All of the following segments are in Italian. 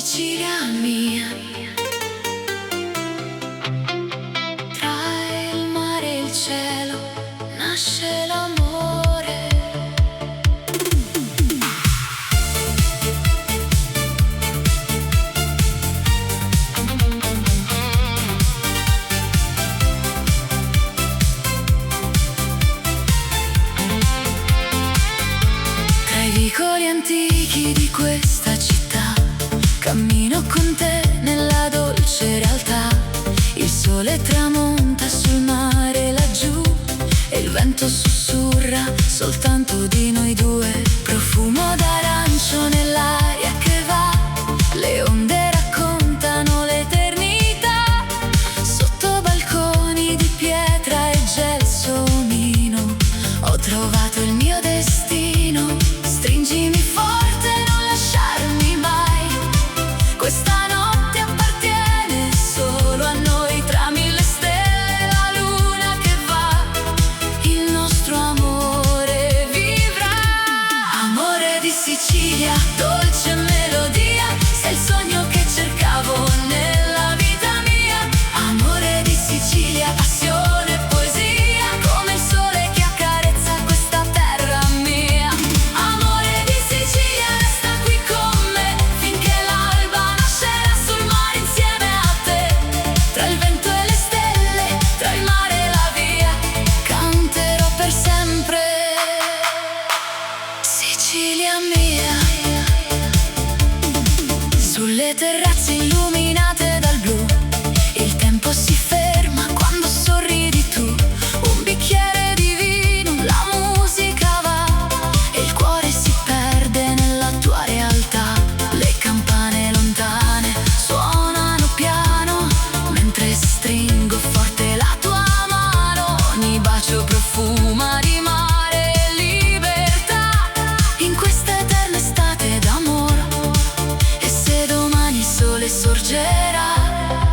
Sicilia mia. Tra il mare e il cielo nasce l'amore. Tra i vicoli antichi di questa città cammino con te nella dolce realtà. Il sole tramonta sul mare laggiù e il vento sussurra soltanto di noi due. Profumo d'arancio nell'aria che va, le onde raccontano l'eternità. Sotto balconi di pietra e gelsomino ho trovato il mio destino. Stringimi forte, non lasciarmi mai. Questa notte appartiene solo a noi. Tra mille stelle la luna che va, il nostro amore vivrà. Amore di Sicilia, dolce melodia, sei il sogno che cercavo nella vita mia. Amore di Sicilia, passione e poesia, come il sole che accarezza questa terra mia. Amore di Sicilia, resta qui con me finché l'alba nascerà sul mare insieme a te. Tra il vento e le stelle, tra il mare e la via, canterò per sempre. Sicilia mia. Sulle terrazze illuminate dal blu, il tempo si ferma quando sorridi tu. Un bicchiere di vino, la musica va e il cuore si perde nella tua realtà. Le campane lontane suonano piano mentre stringo forte la tua mano. Ogni bacio profuma di mare e libertà in questa eterna estate d'amore. E se domani il sole sorgerà,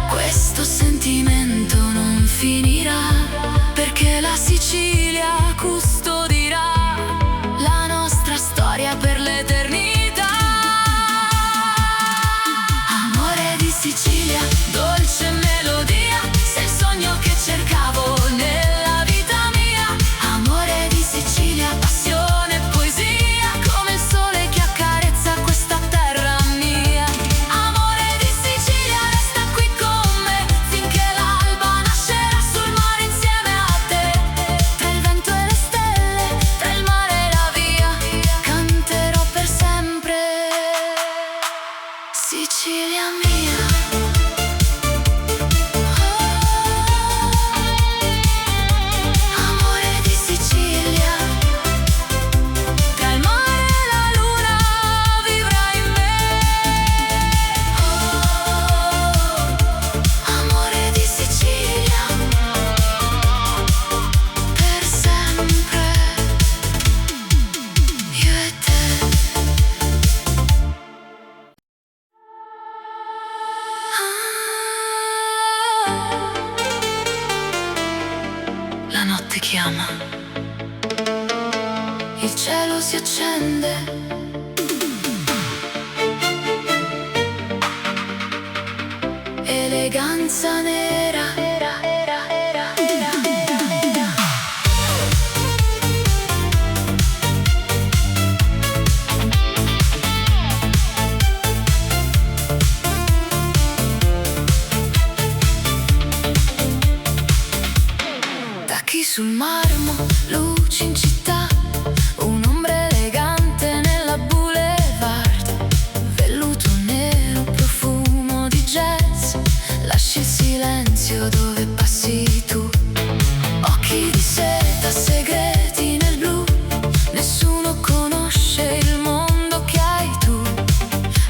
questo sentimento non finirà, perché la Sicilia custodirà la nostra storia per l'eternità. Amore di Sicilia, dolce melodia, sei il sogno che cercavo nella vita mia. Amore di Sicilia, passione e poesia, come il sole che accarezza questa terra mia. Amore di Sicilia, resta qui con me finché l'alba nascerà sul mare insieme a te. Tra il vento e le stelle, tra il mare e la via, canterò per sempre. Sicilia mia. Amore di Sicilia, tra il mare e la luna vivrai in me. Amore di Sicilia, per sempre, io e te. La notte chiama, il cielo si accende, eleganza nera. Tacchi sul marmo, luci in città, un'ombra elegante nella boulevard. Velluto nero, profumo di jazz, lasci il silenzio dove passi tu. Occhi di seta, segreti nel blu, nessuno conosce il mondo che hai tu.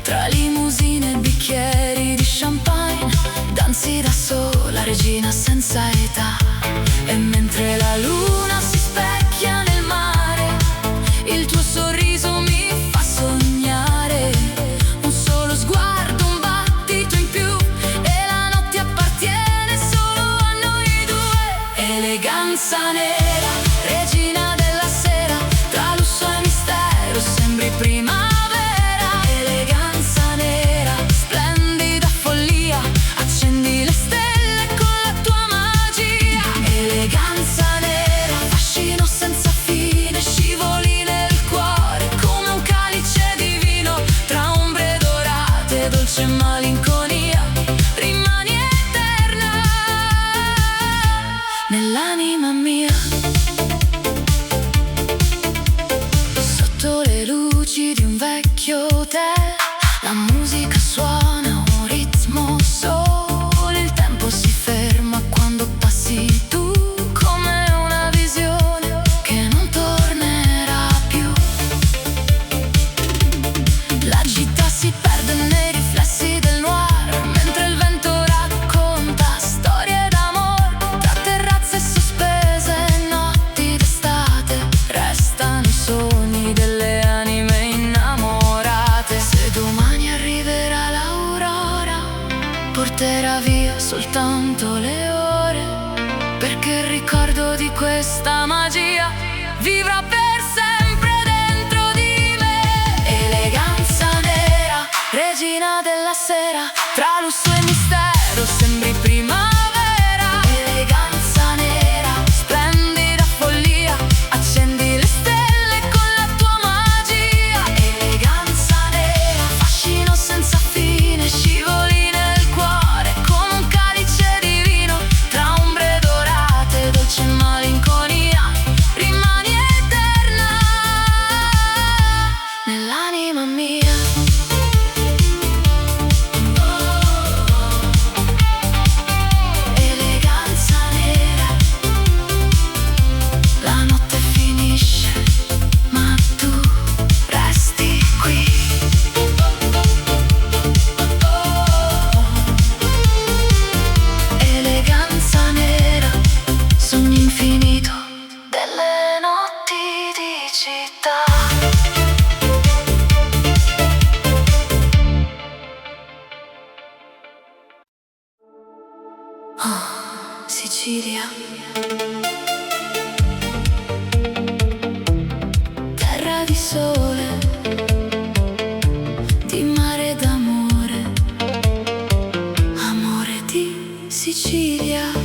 Tra limousine e bicchieri di champagne, danzi da sola, regina senza età. E mentre la luna si specchia nel mare, soltanto le ore, perché il ricordo di questa magia vivrà per sempre dentro di me. Eleganza nera, regina della sera, tra lusso e mistero sembri primavera. Eleganza nera, splendida follia, accendi le stelle con la tua magia. Eleganza nera, fascino senza fine, scivoli nel cuore come un calice di vino, tra ombre dorate, dolce malinconia, rimani eterna nell'anima mia. Eleganza nera, la notte finisce, ma tu resti qui. Eleganza nera, sogno infinito delle notti di città. Oh, Sicilia, terra di sole, di mare e d'amore, amore di Sicilia.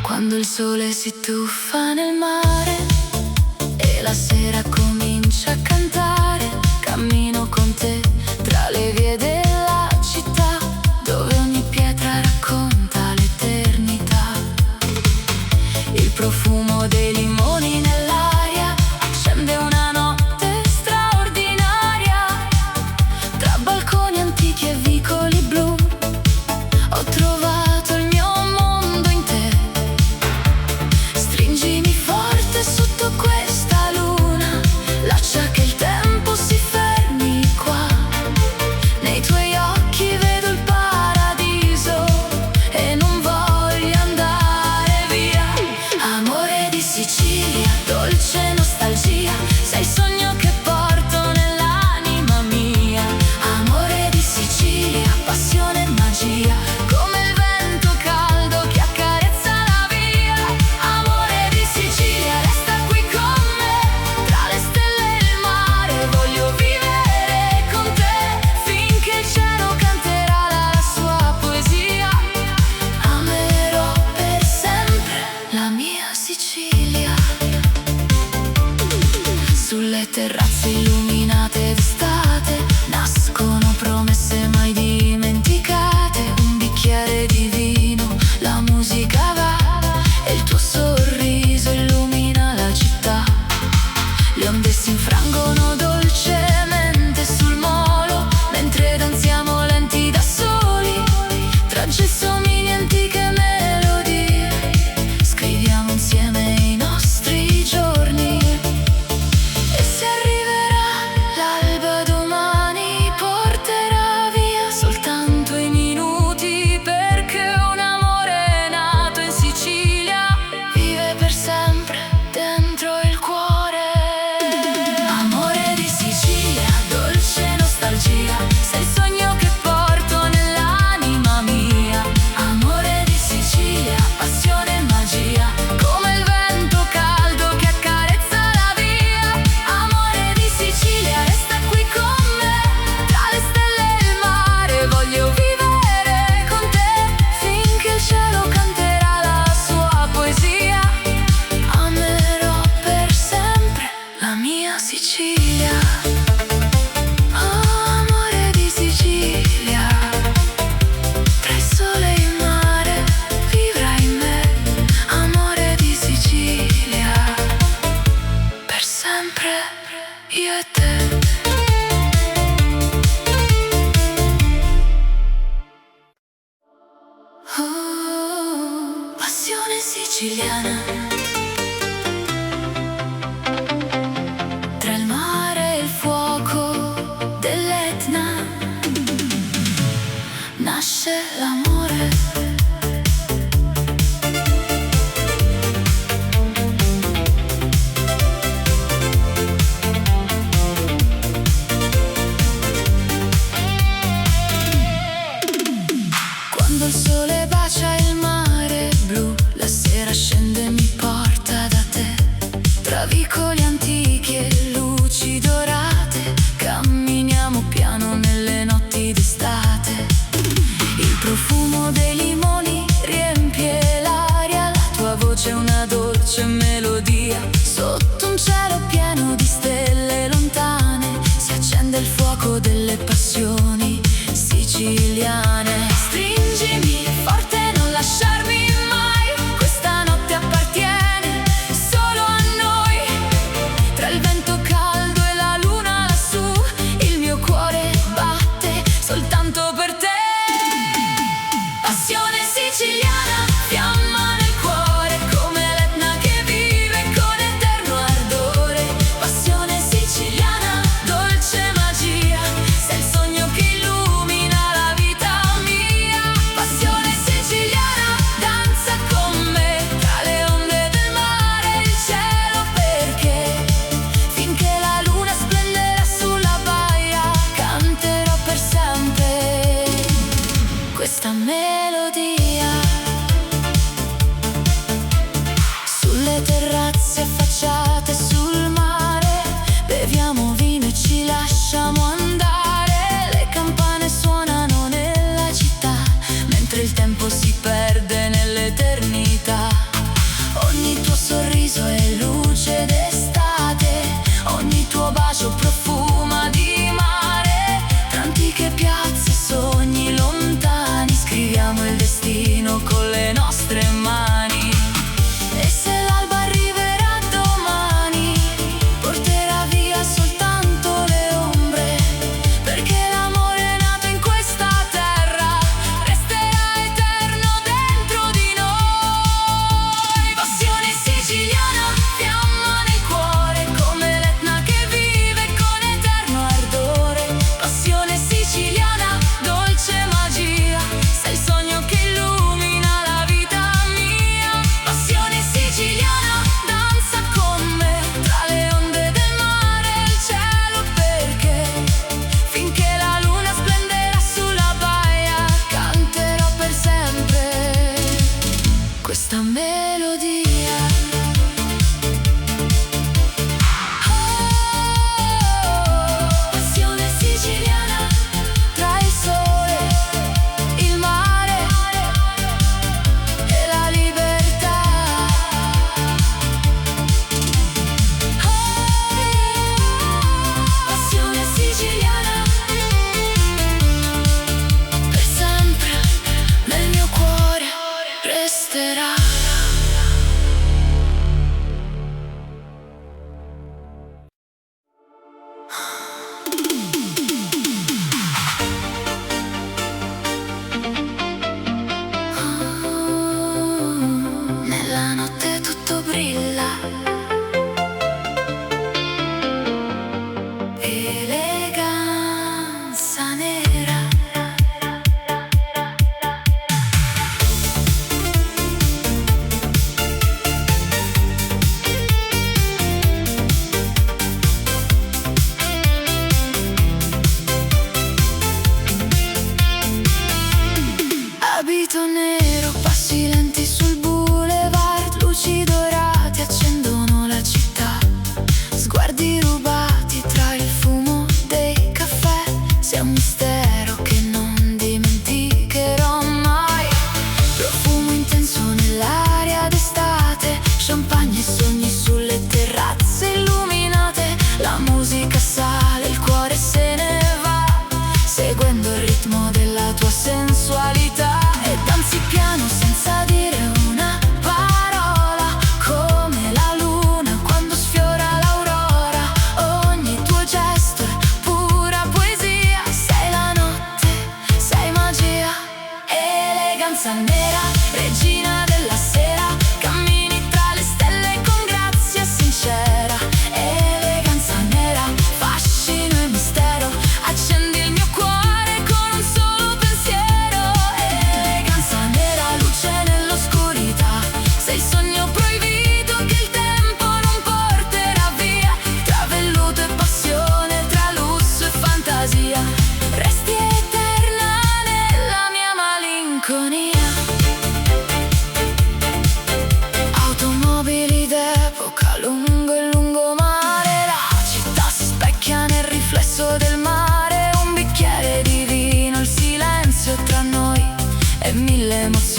Quando il sole si tuffa nel mare e la sera comincia a cantare, cammino con te tra le vie della città, dove ogni pietra racconta l'eternità. Il profumo dei limoni nell'aria accende una notte straordinaria, tra balconi antichi e vicoli blu ho trovato il mio mondo in te. Stringimi forte sotto questa luna, lascia che il tempo si fermi qua. Nei tuoi occhi vedo il paradiso e non voglio andare via. Amore di Sicilia, dolce nostalgia, sei il sogno che porto nell'anima mia. Amore di Sicilia, passione e magia, come il vento caldo che accarezza la via. Amore di Sicilia, resta qui con me, tra le stelle e il mare voglio vivere con te, finché il cielo canterà la sua poesia. Amerò per sempre la mia Sicilia. Sulle terrazze illuminate d'estate nascono promesse mai dimenticate, un bicchiere di vino, la musica va e il tuo sorriso illumina la città. Le onde si infrangono dolcemente sul molo, mentre danziamo lenti da soli, tra gelsomini e antiche melodie, scriviamo insieme i nostri giorni. E se arriverà l'alba domani, porterà via soltanto i minuti, perché un amore nato in Sicilia vive per sempre dentro il cuore. Amore di Sicilia, dolce nostalgia, sei il sogno che porto nell'anima mia. Amore di Sicilia, passione e magia, come il vento caldo che accarezza la via. Amore di Sicilia, resta qui con me, tra le stelle e il mare voglio vivere con te, finché il cielo canterà la sua poesia. Amerò per sempre la mia Sicilia. Oh, amore di Sicilia, tra il sole e il mare vivrai in me. Amore di Sicilia, per sempre io e te. Oh, passione siciliana, tra il mare e il fuoco dell'Etna nasce l'amore. vicoli antichi e luci dorate, camminiamo piano nelle notti d'estate. Il profumo dei limoni riempie l'aria, la tua voce è una dolce melodia. Sotto un cielo pieno di stelle lontane si accende il fuoco delle passioni siciliane. Stringimi forte, non lasciarmi mai, questa notte appartiene solo a noi. Tra il vento caldo e la luna lassù, il mio cuore batte soltanto per te. Passione siciliana, fiamma nel cuore, come l'Etna che vive con eterno ardore.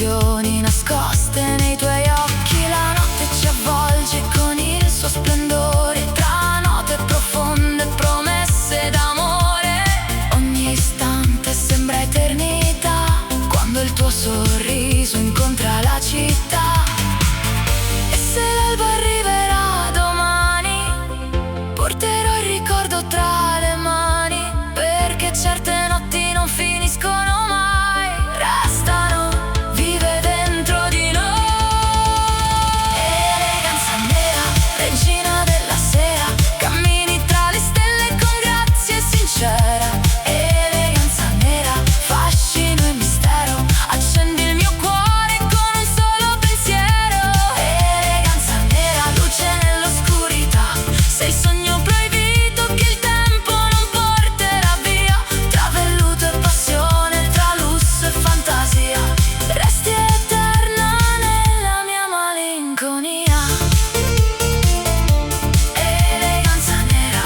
emozioni nascoste nei tuoi occhi. La notte ci avvolge con il suo splendore, tra note profonde, promesse d'amore. Ogni istante sembra eternità, quando il tuo sorriso incontra la città. E se l'alba arriverà domani, porterò il ricordo tra le mani, perché certe notti non finiscono mai, restano vive dentro di noi. Eleganza nera, regina della sera, cammini tra le stelle con grazia sincera. Eleganza nera, fascino e mistero, accendi il mio cuore con un solo pensiero. Eleganza nera, luce nell'oscurità, sei il sogno proibito che il tempo non porterà via. Tra velluto e passione, tra lusso e fantasia, resti eterna nella mia malinconia. Eleganza nera,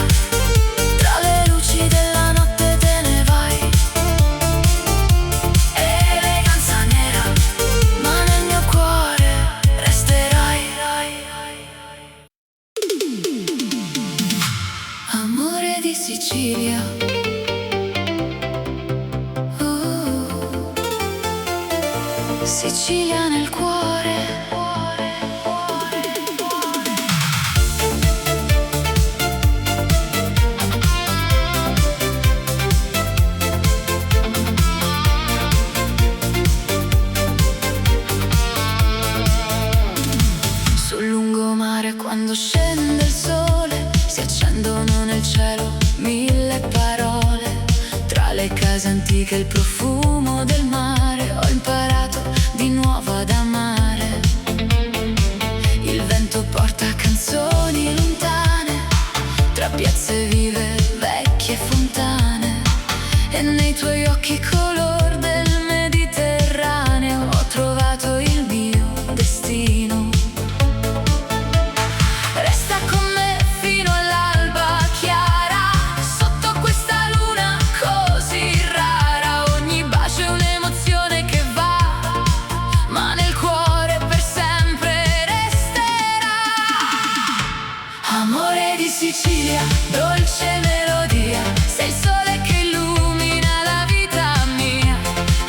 tra le luci della notte te ne vai. Eleganza nera, ma nel mio cuore resterai. Amore di Sicilia, Sicilia nel cuore. Sul lungomare quando scende il sole, si accendono nel cielo mille parole. Tra le case antiche il profumo del mare, ho imparato di nuovo ad amare. Il vento porta canzoni lontane, tra piazze vive, vecchie fontane. E nei tuoi occhi color del Mediterraneo ho trovato il mio destino. Resta con me fino all'alba chiara, sotto questa luna così rara. Ogni bacio è un'emozione che va, ma nel cuore per sempre resterà. Amore di Sicilia, dolce melodia, sei il sole che illumina la vita mia.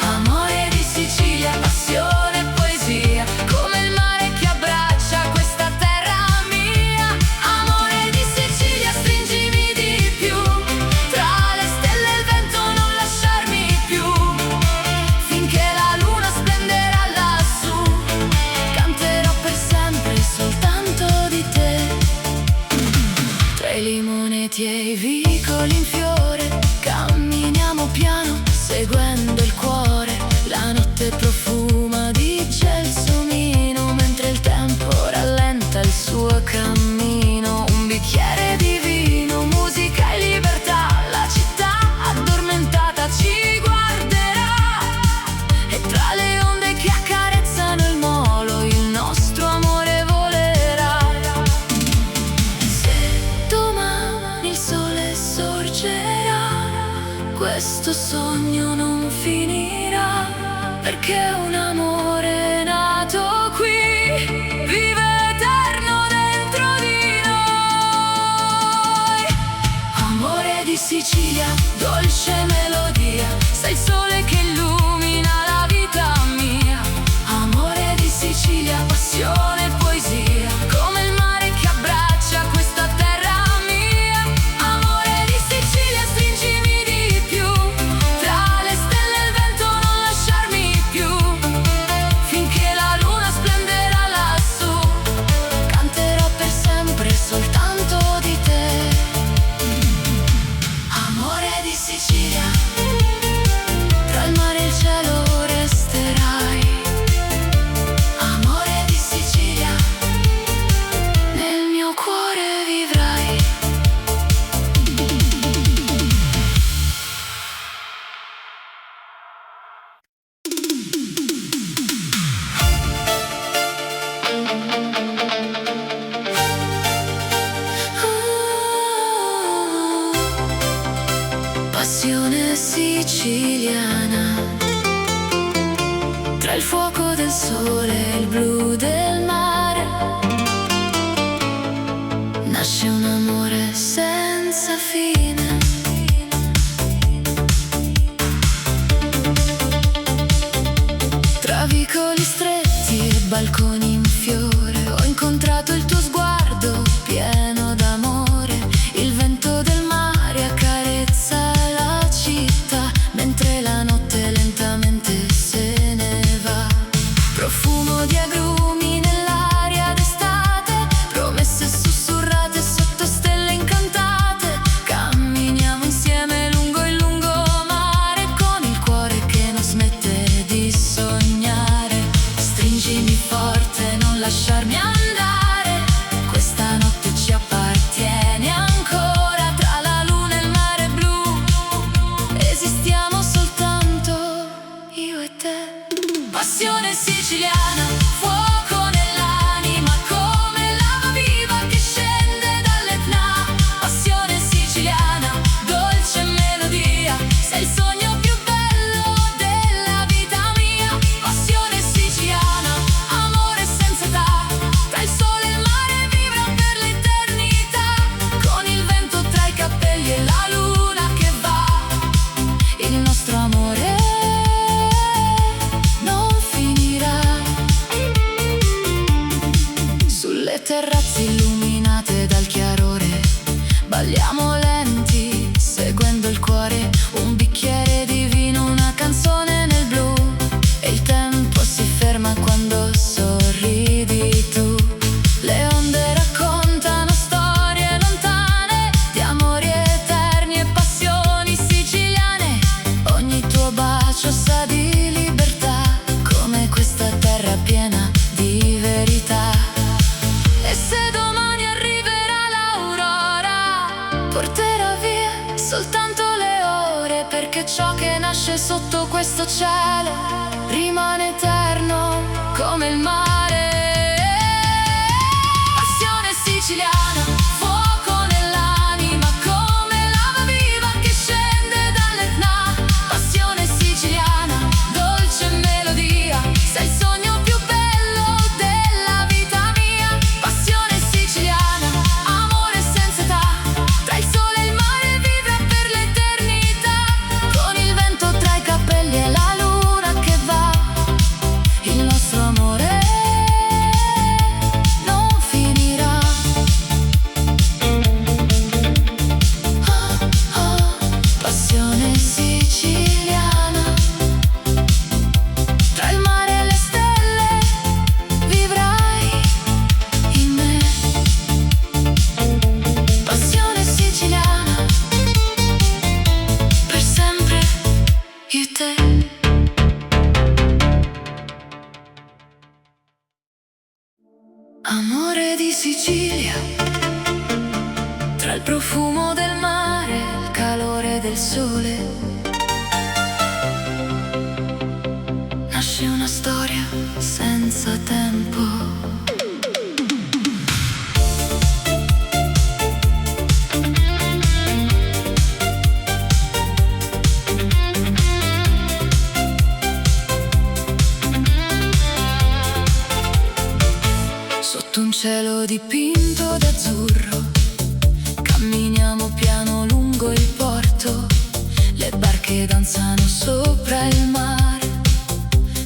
Amore di Sicilia, passione e poesia, come il mare che abbraccia questa terra mia. Amore di Sicilia, stringimi di più, tra le stelle e il vento non lasciarmi più, finché la luna splenderà lassù, canterò per sempre soltanto di te. Tra i limoneti e i vicoli in fiore, camminiamo piano seguendo il cuore. La notte profuma di gelsomino, mentre il tempo rallenta il suo cammino. Un bicchiere di vino, musica e libertà, la città addormentata ci guarderà. E tra le onde che accarezzano il molo, il nostro amore volerà. Se domani il sole sorgerà, questo sogno non finirà, perché un amore nato qui vive eterno dentro di noi. Amore di Sicilia, dolce melodia, sei il sole che illumina la vita mia. Amore di Sicilia, passione e poesia, come il mare che abbraccia questa terra mia. Amore di Sicilia, stringimi di più, tra le stelle e il vento non lasciarmi più, finché la luna splenderà lassù, canterò per sempre soltanto di te. Amore di Sicilia, tra il mare e il cielo resterai. Amore di Sicilia, nel mio cuore vivrai. Passione siciliana, tra il fuoco del sole e il blu del mare nasce un amore senza fine. Tra vicoli stretti e balconi in fiore ho incontrato il tuo sguardo pieno d'amore. Il vento del mare accarezza la città mentre la notte lentamente se ne va. Profumo di agrumi nell'aria d'estate, promesse sussurrate sotto stelle incantate. Camminiamo insieme lungo il lungomare con il cuore che non smette di sognare. Stringimi forte, non lasciarmi andare, questa notte ci appartiene ancora. Tra la luna e il mare blu esistiamo soltanto io e te. Passione siciliana, fuoco nell'anima come lava viva che scende dall'Etna. Passione siciliana, dolce melodia, sei il sogno più bello della vita mia. Passione siciliana, amore senza età, tra il sole e il mare vibra per l'eternità. Con il vento tra i capelli e la luna che va, il nostro amore non finirà. Sulle terrazze illuminate dal chiarore balliamo lenti, seguendo il cuore. Un bicchiere di vino, una canzone nel blu, e il tempo si ferma quando sorridi tu. Le onde raccontano storie lontane di amori eterni e passioni siciliane. Ogni tuo bacio sa di libertà, come questa terra piena di verità. E se domani arriverà l'aurora, porterà via soltanto le ore, perché ciò che nasce sotto questo cielo rimane eterno come il mare. Passione siciliana, fuoco nell'anima come lava viva che scende dall'Etna. Passione siciliana, dolce melodia, sei il sogno più bello della vita mia. Passione siciliana, amore senza età, tra il sole e il mare vibra per l'eternità. Con il vento tra i capelli e la luna che va, il nostro amore non finirà. Oh, oh, passione siciliana, tra il mare e le stelle vivrai in me. Passione siciliana, per sempre io e te. Amore di Sicilia, tra il profumo del mare, il calore del sole, nasce una storia senza tempo. Sotto un cielo dipinto d'azzurro camminiamo piano lungo il porto. Le barche danzano sopra il mare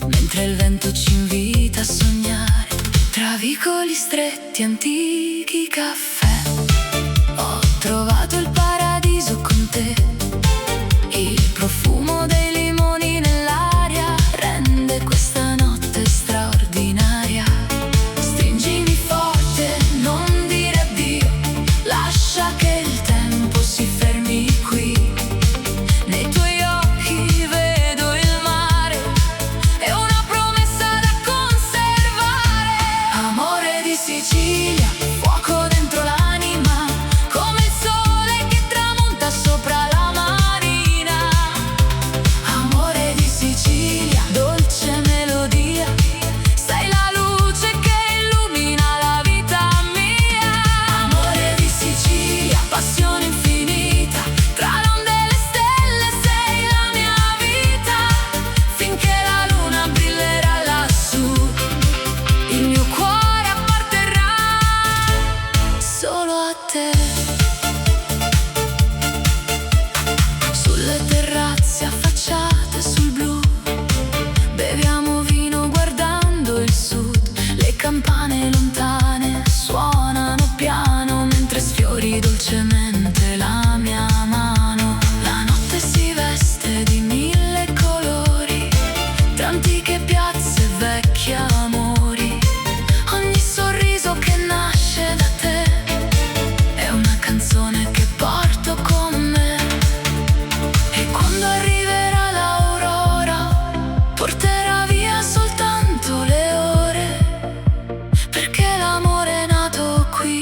mentre il vento ci invita a sognare. Tra vicoli stretti, antichi caffè, ho trovato il paradiso con te. Il profumo dei limoni nell'aria rende questa notte straordinaria. Stringimi forte, non dire addio, lascia che il tempo si fermi qui. Nei tuoi occhi vedo il mare, è una promessa da conservare. Amore di Sicilia, fuoco dentro la dolcemente la mia mano. La notte si veste di mille colori, tra antiche piazze e vecchi amori. Ogni sorriso che nasce da te è una canzone che porto con me. E quando arriverà l'aurora, porterà via soltanto le ore, perché l'amore è nato qui.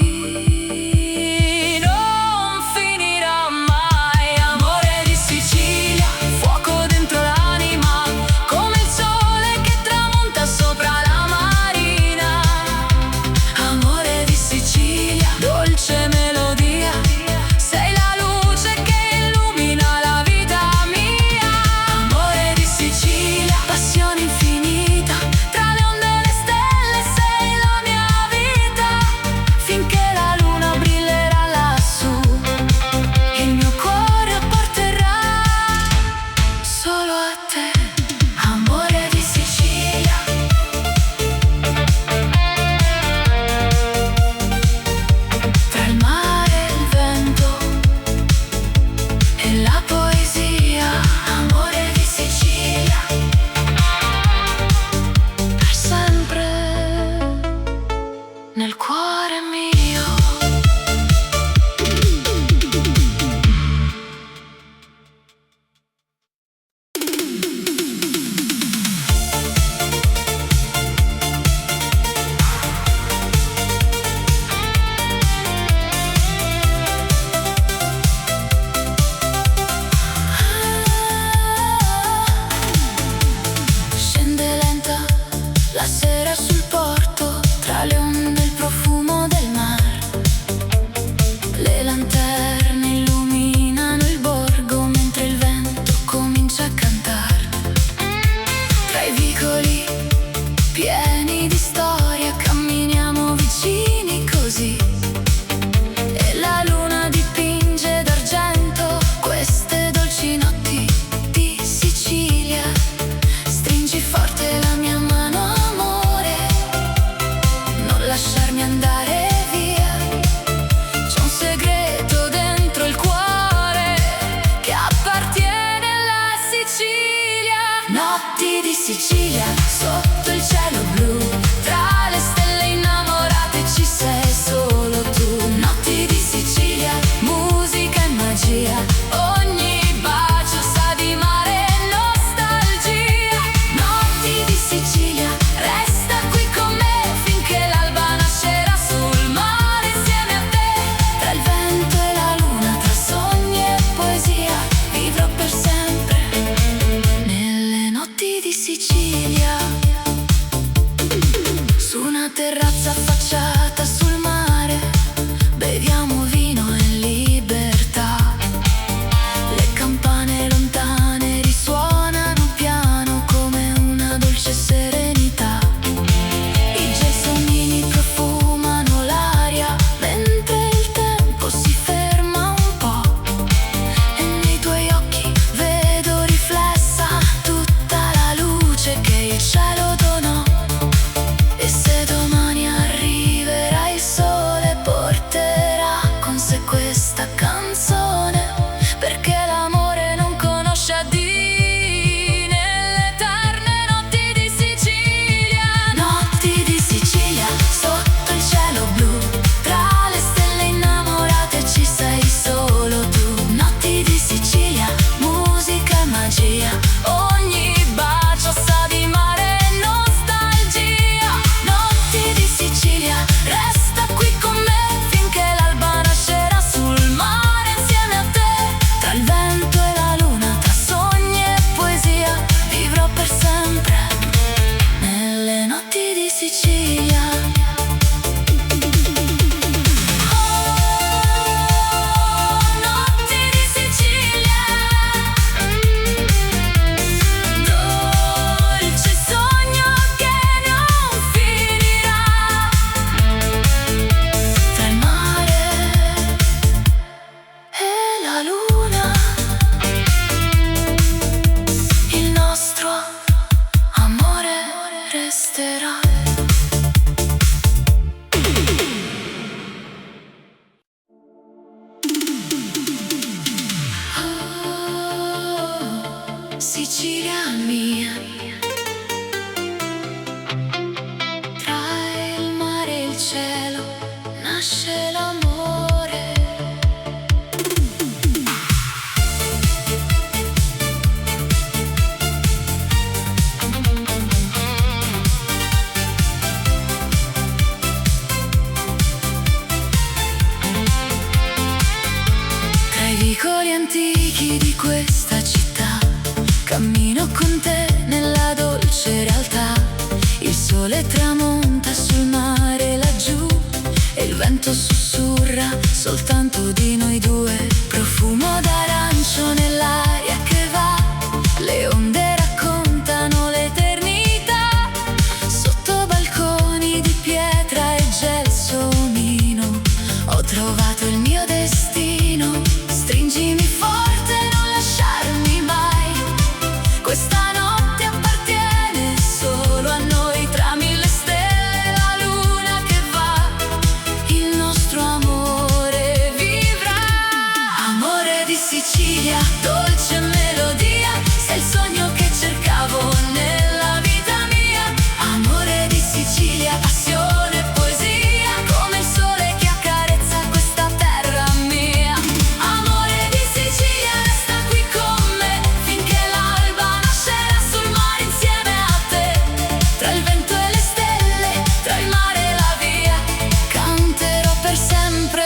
Non finirà mai, amore di Sicilia, fuoco dentro l'anima, come il sole che tramonta sopra la marina. Amore di Sicilia, dolce melodia, sei la luce che illumina la vita mia. Amore di Sicilia, passione infinita, tra le onde e le stelle sei la mia vita. Finché la luna brillerà lassù, il mio cuore porterà solo a te. Amore di Sicilia, tra il mare e il vento e la poesia. Amore di Sicilia, per sempre nel cuore mio. Scende lenta la sera sul porto, tra le onde e il profumo del mare. Le lanterne illuminano il borgo mentre il vento comincia a cantare. Tra i vicoli pieni di storia camminiamo vicini così, e la luna dipinge d'argento queste dolci notti di Sicilia. Stringi forte la mia mano, amore, non lasciarmi andare via. C'è un segreto dentro il cuore che appartiene alla Sicilia. Notti di Sicilia, sotto il cielo blu, tra le stelle innamorate ci sei solo tu. Notti di Sicilia, musica e magia, ogni bacio sa di mare e nostalgia. Notti di Sicilia, resta qui con me finché l'alba nascerà sul mare insieme a te. Tra il vento e la luna, tra sogni e poesia, vivrò per sempre nelle notti di Sicilia. Su una terrazza affacciata sul mare, beviamo vino in libertà. Le campane lontane risuonano piano come una dolce serenità. I gelsomini profumano l'aria mentre il tempo si ferma un po', e nei tuoi occhi vedo riflessa tutta la luce che il cielo donò. E se domani arriverà il sole, porterà con sé questa canzone, perché l'amore non conosce addii nelle eterne notti di Sicilia. Notti di Sicilia, sotto il cielo blu, tra le stelle innamorate ci sei solo tu. Notti di Sicilia, musica e magia, ogni bacio sa di mare e nostalgia. Notti di Sicilia, resta qui con me finché l'alba nascerà sul mare insieme Sicilia mia. Tra il mare e il cielo nasce l'amore. Tra i vicoli antichi di questa città cammino con te nella dolce realtà. Il sole tramonta sul mare laggiù e il vento sussurra soltanto di noi due. Profumo d'arancio nell'aria che va, le onde raccontano l'eternità. Sotto balconi di pietra e gelsomino ho trovato il mio destino. Stringimi forte, non lasciarmi mai. Questa notte appartiene solo a noi. Tra mille stelle la luna che va, il nostro amore vivrà. Amore di Sicilia, dolce melodia, sei il sogno che cercavo nella vita mia. Amore di Sicilia, passione e poesia, come il sole che accarezza questa terra mia. Amore di Sicilia, resta qui con me finché l'alba nascerà sul mare insieme a te. Tra il vento e le stelle, tra il mare e la via, canterò per sempre.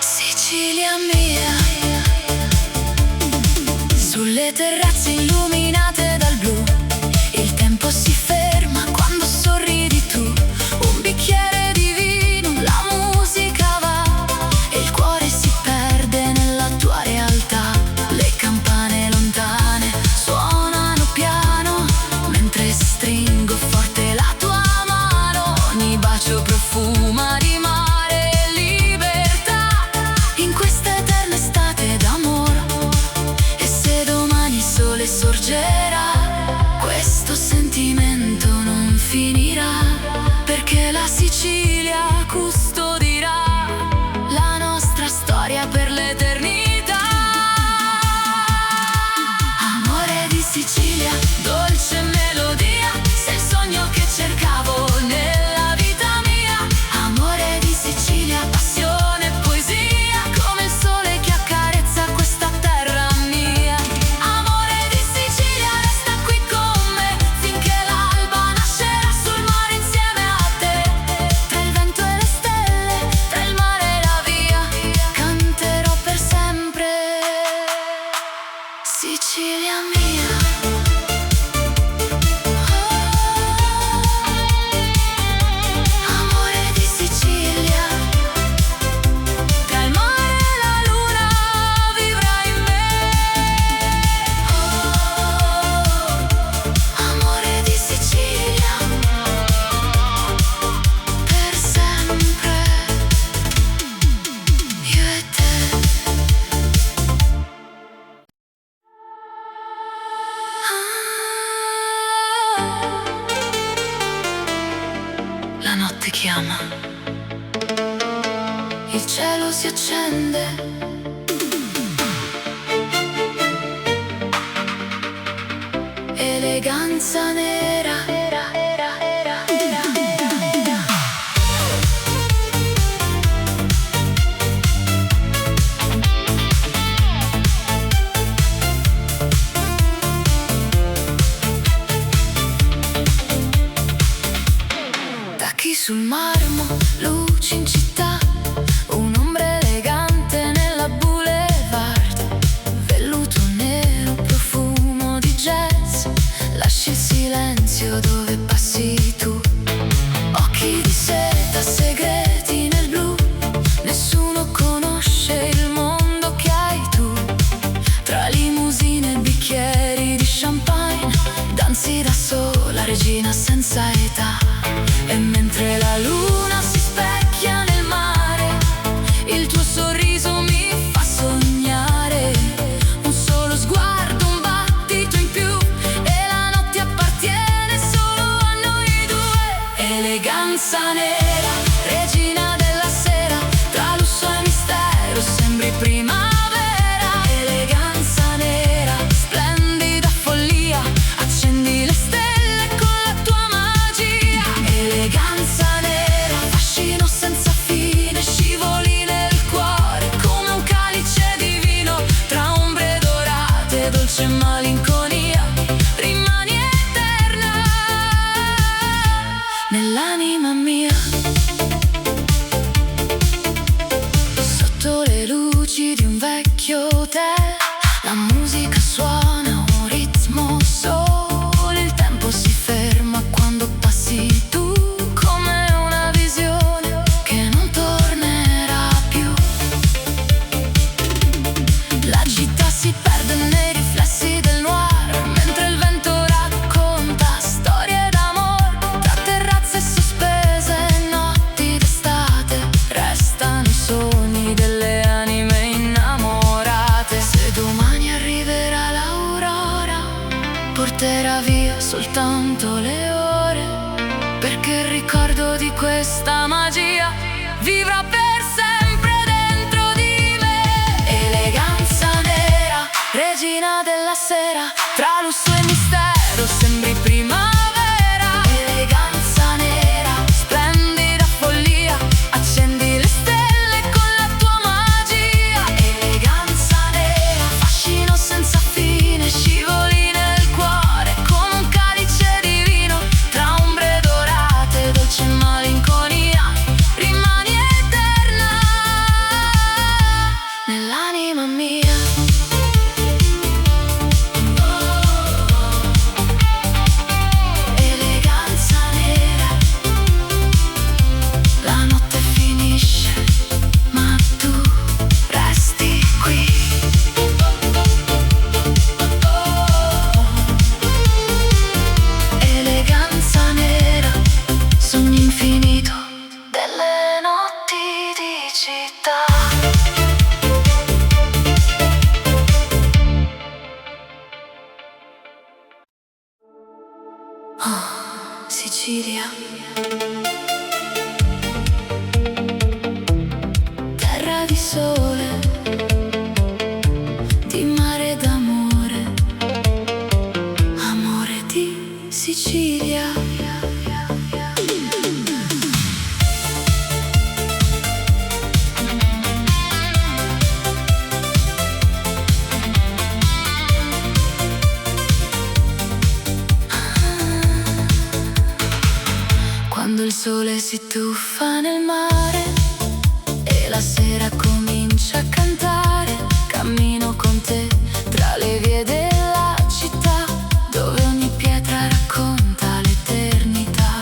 Sicilia mia. Sulle terrazze illuminate dal blu, il tempo si ferma quando sorridi tu. Un bicchiere di vino, la musica va e il cuore si perde nella tua realtà. Le campane lontane suonano piano mentre stringo forte la tua mano. Ogni bacio profuma di mare e libertà in questa eterna estate d'amore. E se domani il sole sorgerà, questo sentimento non finirà, perché la Sicilia custodirà la nostra storia per l'eternità. Amore di Sicilia, dolce melodia, sei il sogno che cercavo nella vita mia. Amore di Sicilia, passione e poesia, come il sole che accarezza questa terra mia. Amore di Sicilia, resta qui con me finché l'alba nascerà sul mare insieme a te. Tra il vento e le stelle, tra il mare e la via, canterò per sempre. Sicilia mia. Amore di Sicilia, tra il mare e la luna vivrai in me. Amore di Sicilia, per sempre, io e te. La notte chiama, il cielo si accende, eleganza nera. Tacchi sul marmo, luci in città, un'ombra elegante nella boulevard. Velluto nero, profumo di jazz, lasci il silenzio passerà via soltanto le ore, perché il ricordo di questa magia vivrà per sempre dentro di me. Eleganza nera, regina della sera, tra lusso e mistero sembri primavera. Eleganza nera, splendida follia, accendi le stelle con la tua magia. Eleganza nera, fascino senza fine, scivoli nel cuore come un calice di vino, tra ombre dorate, dolce malinconia, rimani eterna nell'anima mia. Eleganza nera, la notte finisce, ma tu resti qui. Eleganza nera, sogno infinito delle notti di città. Oh, Sicilia, terra di sole, di mare d'amore, amore di Sicilia. Quando il sole si tuffa nel mare e la sera comincia a cantare, cammino con te tra le vie della città, dove ogni pietra racconta l'eternità.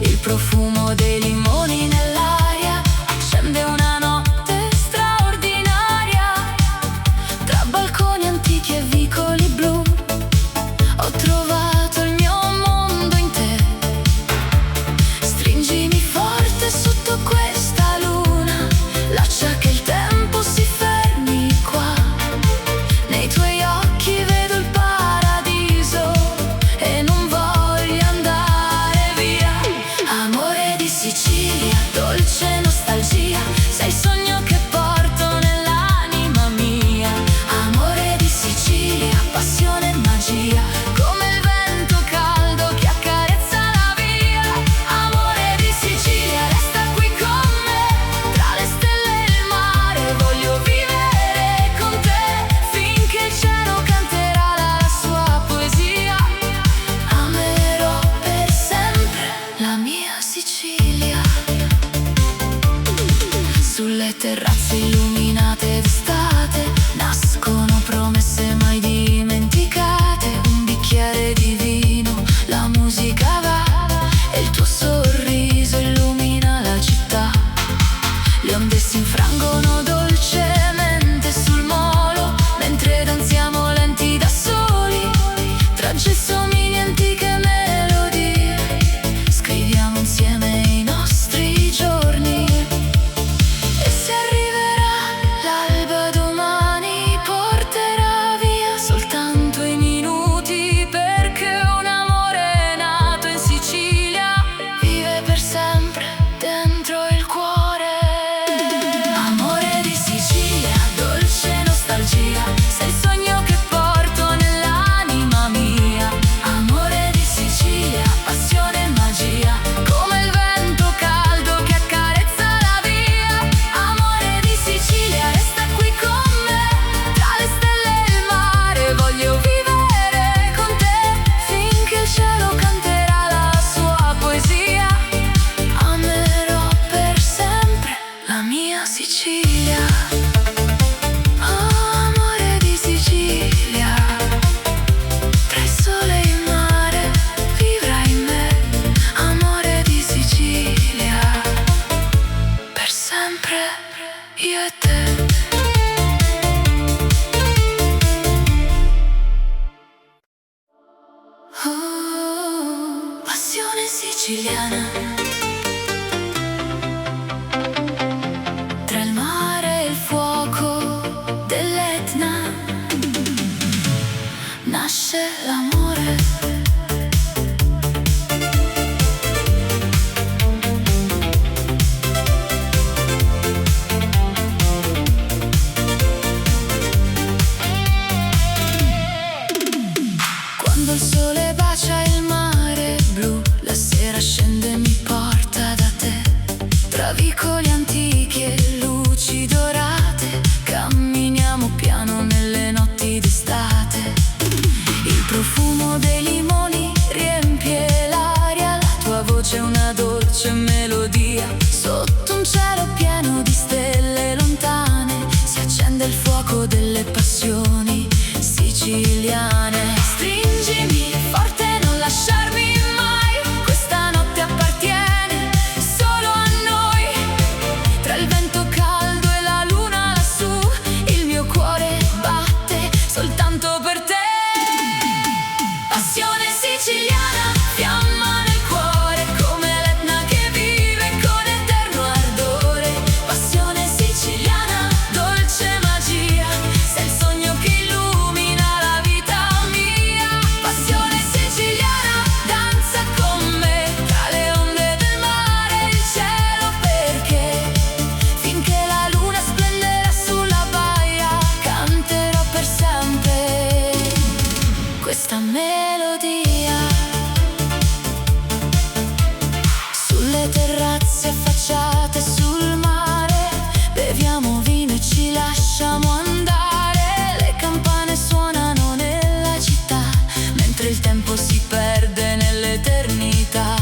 Il profumo dei limoni nell'aria accende una notte straordinaria. Tra balconi antichi e vicoli blu ho trovato il mio mondo in te. Stringimi forte sotto questa luna, lascia che il tempo si fermi qua. Nei tuoi occhi vedo il paradiso e non voglio andare via. Amore di Sicilia, dolce nostalgia, sei il sogno che porto nell'anima mia. Amore di Sicilia, passione e magia, come il vento caldo che accarezza la via. Amore di Sicilia, resta qui con me, tra le stelle e il mare, voglio vivere con te, finché il cielo canterà la sua poesia. Amerò per sempre la mia Sicilia. Sulle terrazze illuminate d'estate nascono promesse mai dimenticate. Un bicchiere di vino, la musica va e il tuo sorriso illumina la città. Le onde si infrangono dolcemente sul molo, mentre danziamo lenti da soli, tra gelsomini e antiche melodie. Scriviamo insieme i nostri giorni, e se arriverà l'alba domani porterà via soltanto i minuti, perché un amore nato in Sicilia vive per sempre dentro il cuore. Amore di Sicilia, dolce nostalgia, sei il sogno che porto nell'anima mia. Amore di Sicilia, passione e magia, come il vento caldo che accarezza la via. Amore di Sicilia, resta qui con me, tra le stelle e il mare, voglio vivere con te, finché il cielo canterà la sua poesia. Amerò per sempre la mia Sicilia. Oh, amore di Sicilia, tra il sole e il mare vivrai in me. Amore di Sicilia, per sempre io e te. Oh, passione siciliana, tra il mare e il fuoco dell'Etna nasce dell'amore. Quando il sole bacia il mare blu, la sera scende e mi porta da te. Tra vicoli antichi e luci dorate, camminiamo piano nelle notti d'estate. Il profumo dei limoni riempie l'aria, la tua voce è una dolce melodia. Sotto un cielo pieno di stelle lontane si accende il fuoco delle passioni siciliane. Stringimi forte, non lasciarmi mai, questa notte appartiene solo a noi. Tra il vento caldo e la luna lassù, il mio cuore batte soltanto per te. Passione siciliana, fiamma nel cuore, come l'Etna che vive con eterno ardore. Passione siciliana, dolce magia, sei il sogno che illumina la vita mia. Passione siciliana, danza con me, tra le onde del mare e il cielo, perché finché la luna splenderà sulla baia, canterò per sempre questa melodia. Sulle terrazze affacciate sul mare, beviamo vino e ci lasciamo andare. Le campane suonano nella città, mentre il tempo si perde nell'eternità.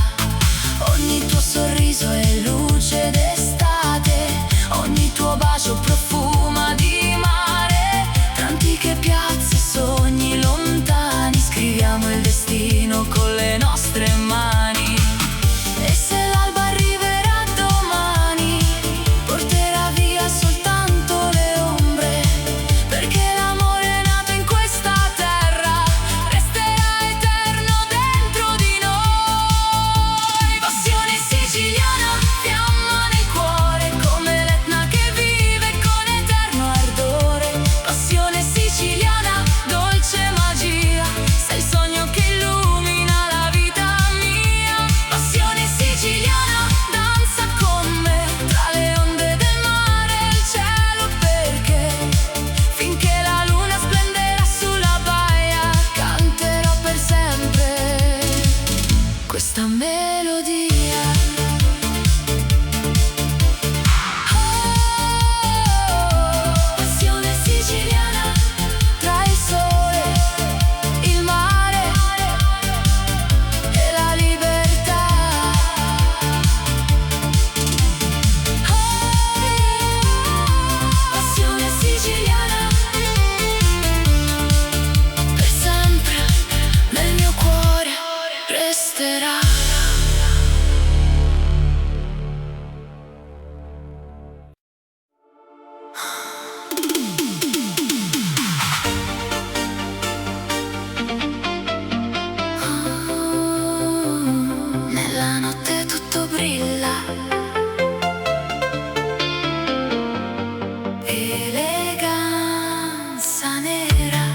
Ogni tuo sorriso è luce d'estate, ogni tuo bacio profuma di mare. Tra antiche piazze, sogni lontani, scriviamo il destino con le nostre mani. E se l'alba arriverà domani, porterà via soltanto le ombre, perché l'amore è nato in questa terra, resterà eterno dentro di noi. Passione siciliana, fiamma nel cuore, come l'Etna che vive con eterno ardore. Passione siciliana, dolce magia, sei il sogno che illumina la vita mia. Passione siciliana, danza con me, tra le onde del mare e il cielo, perché finché la luna splenderà sulla baia, canterò per sempre questa melodia. Passione siciliana, tra il sole, il mare e la libertà. Passione siciliana, per sempre nel mio cuore resterà. Nella notte tutto brilla, eleganza nera.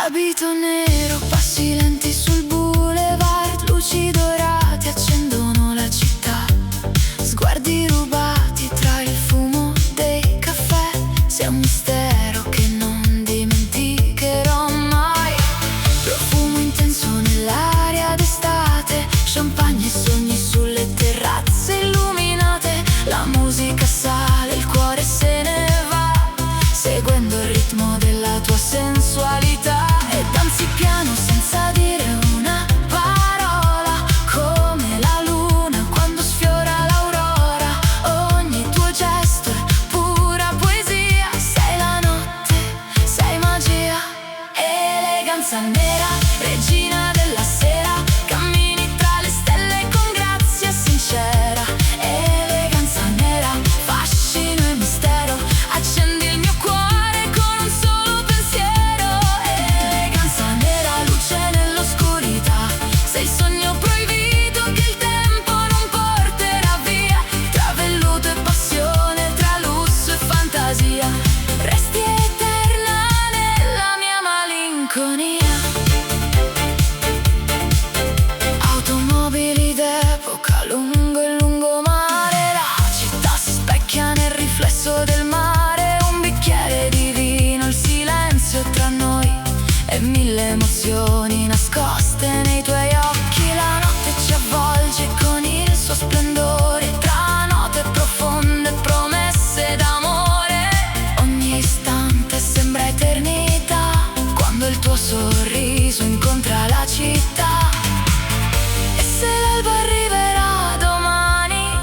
Abito nero, passi lenti sul boulevard, luci dorate accendono la città. Sguardi rubati tra il fumo dei caffè, sei un mistero che non dimenticherò mai. Profumo intenso nell'aria d'estate, champagne e sogni sulle terrazze illuminate. La musica sale, il cuore se ne va, seguendo il ritmo della tua sensualità. E danzi piano senza dire una parola, come la luna quando sfiora l'aurora. Ogni tuo gesto è pura poesia, sei la notte, sei magia. Eleganza nera, regina della sera, cammini tra le stelle con grazia sincera. Eleganza nera, emozioni nascoste nei tuoi occhi. La notte ci avvolge con il suo splendore, tra note profonde, promesse d'amore. Ogni istante sembra eternità, quando il tuo sorriso incontra la città. E se l'alba arriverà domani,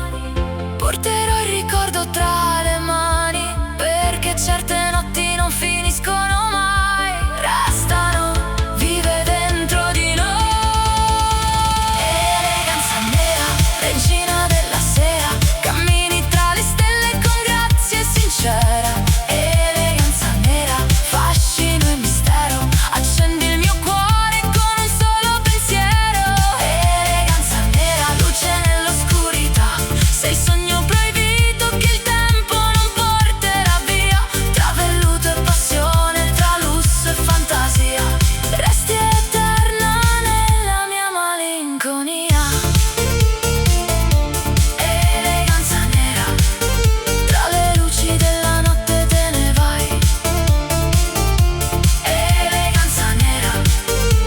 porterò il ricordo tra le mani, perché certe notti non finiscono mai, restano vive dentro di noi. Eleganza nera, regina della sera, cammini tra le stelle con grazia sincera. Eleganza nera, fascino e mistero, accendi il mio cuore con un solo pensiero. Eleganza nera, luce nell'oscurità, sei il sogno proibito che il tempo non porterà via. Tra velluto e passione, tra lusso e fantasia, resti eterna nella mia malinconia. Eleganza nera, tra le luci della notte te ne vai. Eleganza nera,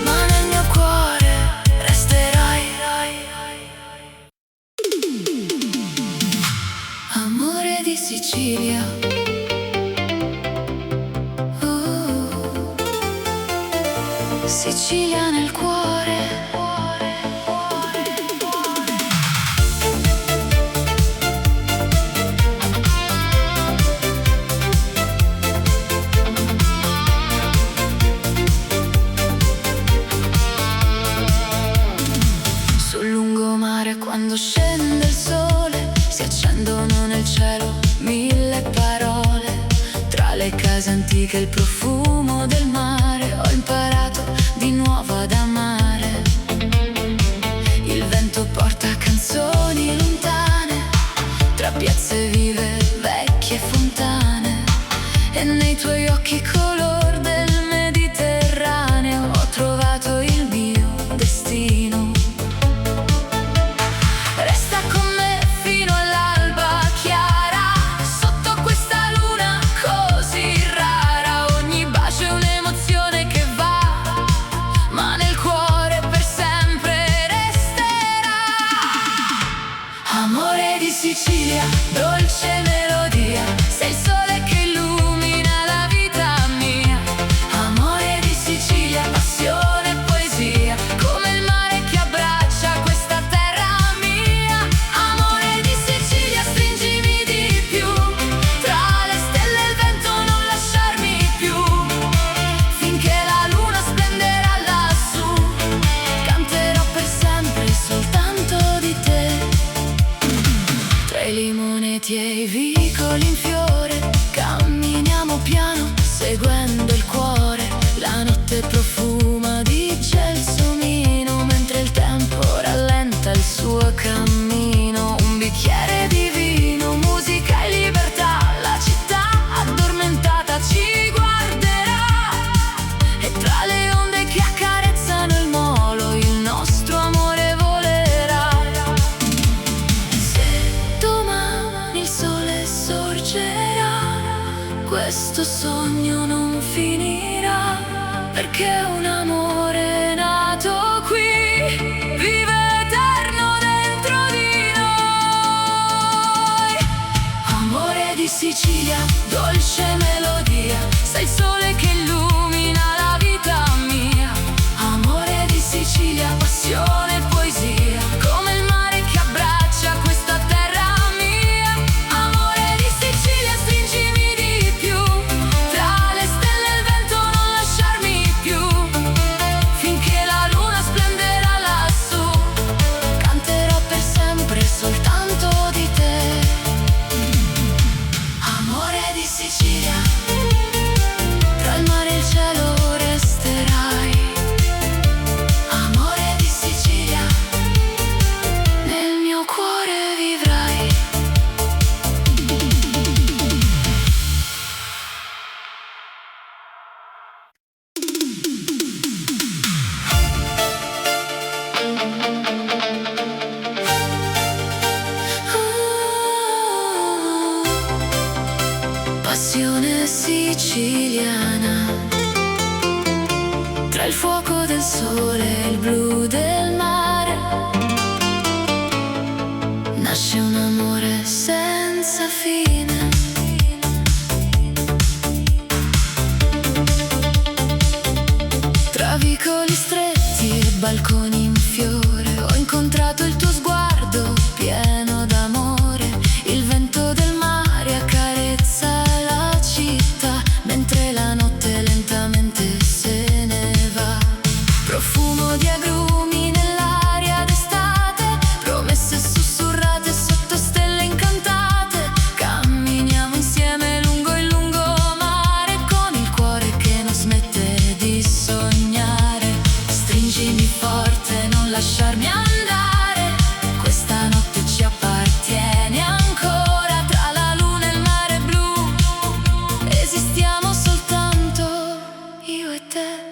ma nel mio cuore resterai. Amore di Sicilia, Sicilia nel cuore. Sul lungomare quando scende il sole, si accendono nel cielo mille parole. Tra le case antiche il profumo del mare, ho imparato di nuovo ad amare. Il vento porta canzoni lontane, tra piazze vive, vecchie fontane. E nei tuoi occhi color del Mediterraneo ho trovato il mio destino. Resta con me fino all'alba chiara, sotto questa luna così rara. Ogni bacio è un'emozione che va, ma nel cuore per sempre resterà. Amore di Sicilia, dolce melodia, sei il sole che illumina la vita mia. Amore di Sicilia, passione e poesia, come il mare che abbraccia questa terra mia. Amore di Sicilia, stringimi di più, tra le stelle e il vento non lasciarmi più, finché la luna splenderà lassù, canterò per sempre soltanto di te. Tra i limoneti e i vicoli in fiore, camminiamo piano seguendo il cuore. La notte profuma di gelsomino, mentre il tempo rallenta il suo cammino. Un bicchiere di vino, musica e libertà, la città addormentata ci guarderà. E tra le onde che accarezzano il molo, il nostro amore volerà. Se domani il sole sorgerà, questo sogno non finirà, perché un amore nato qui vive eterno dentro di noi. Amore di Sicilia, dolce melodia, sei il sole che illumina la vita mia. Amore di Sicilia, passione e poesia, come il mare che abbraccia questa terra mia. Amore di Sicilia, stringimi di più, tra le stelle e il vento non lasciarmi più, finché la luna splenderà lassù, canterò per sempre soltanto di te. Amore di Sicilia, tra il mare e il cielo resterai. Amore di Sicilia, nel mio cuore vivrai. Passione siciliana, tra il fuoco del sole e il blu del mare nasce un amore senza fine. Tra vicoli stretti e balconi in fiore ho incontrato il tuo sguardo pieno d'amore. Il vento del mare accarezza la città mentre la notte lentamente se ne va. Profumo di agrumi nell'aria d'estate, promesse sussurrate sotto stelle incantate. Camminiamo insieme lungo il lungomare con il cuore che non smette di sognare. Stringimi forte, non lasciarmi andare, questa notte ci appartiene ancora. Tra la luna e il mare blu esistiamo soltanto io e te.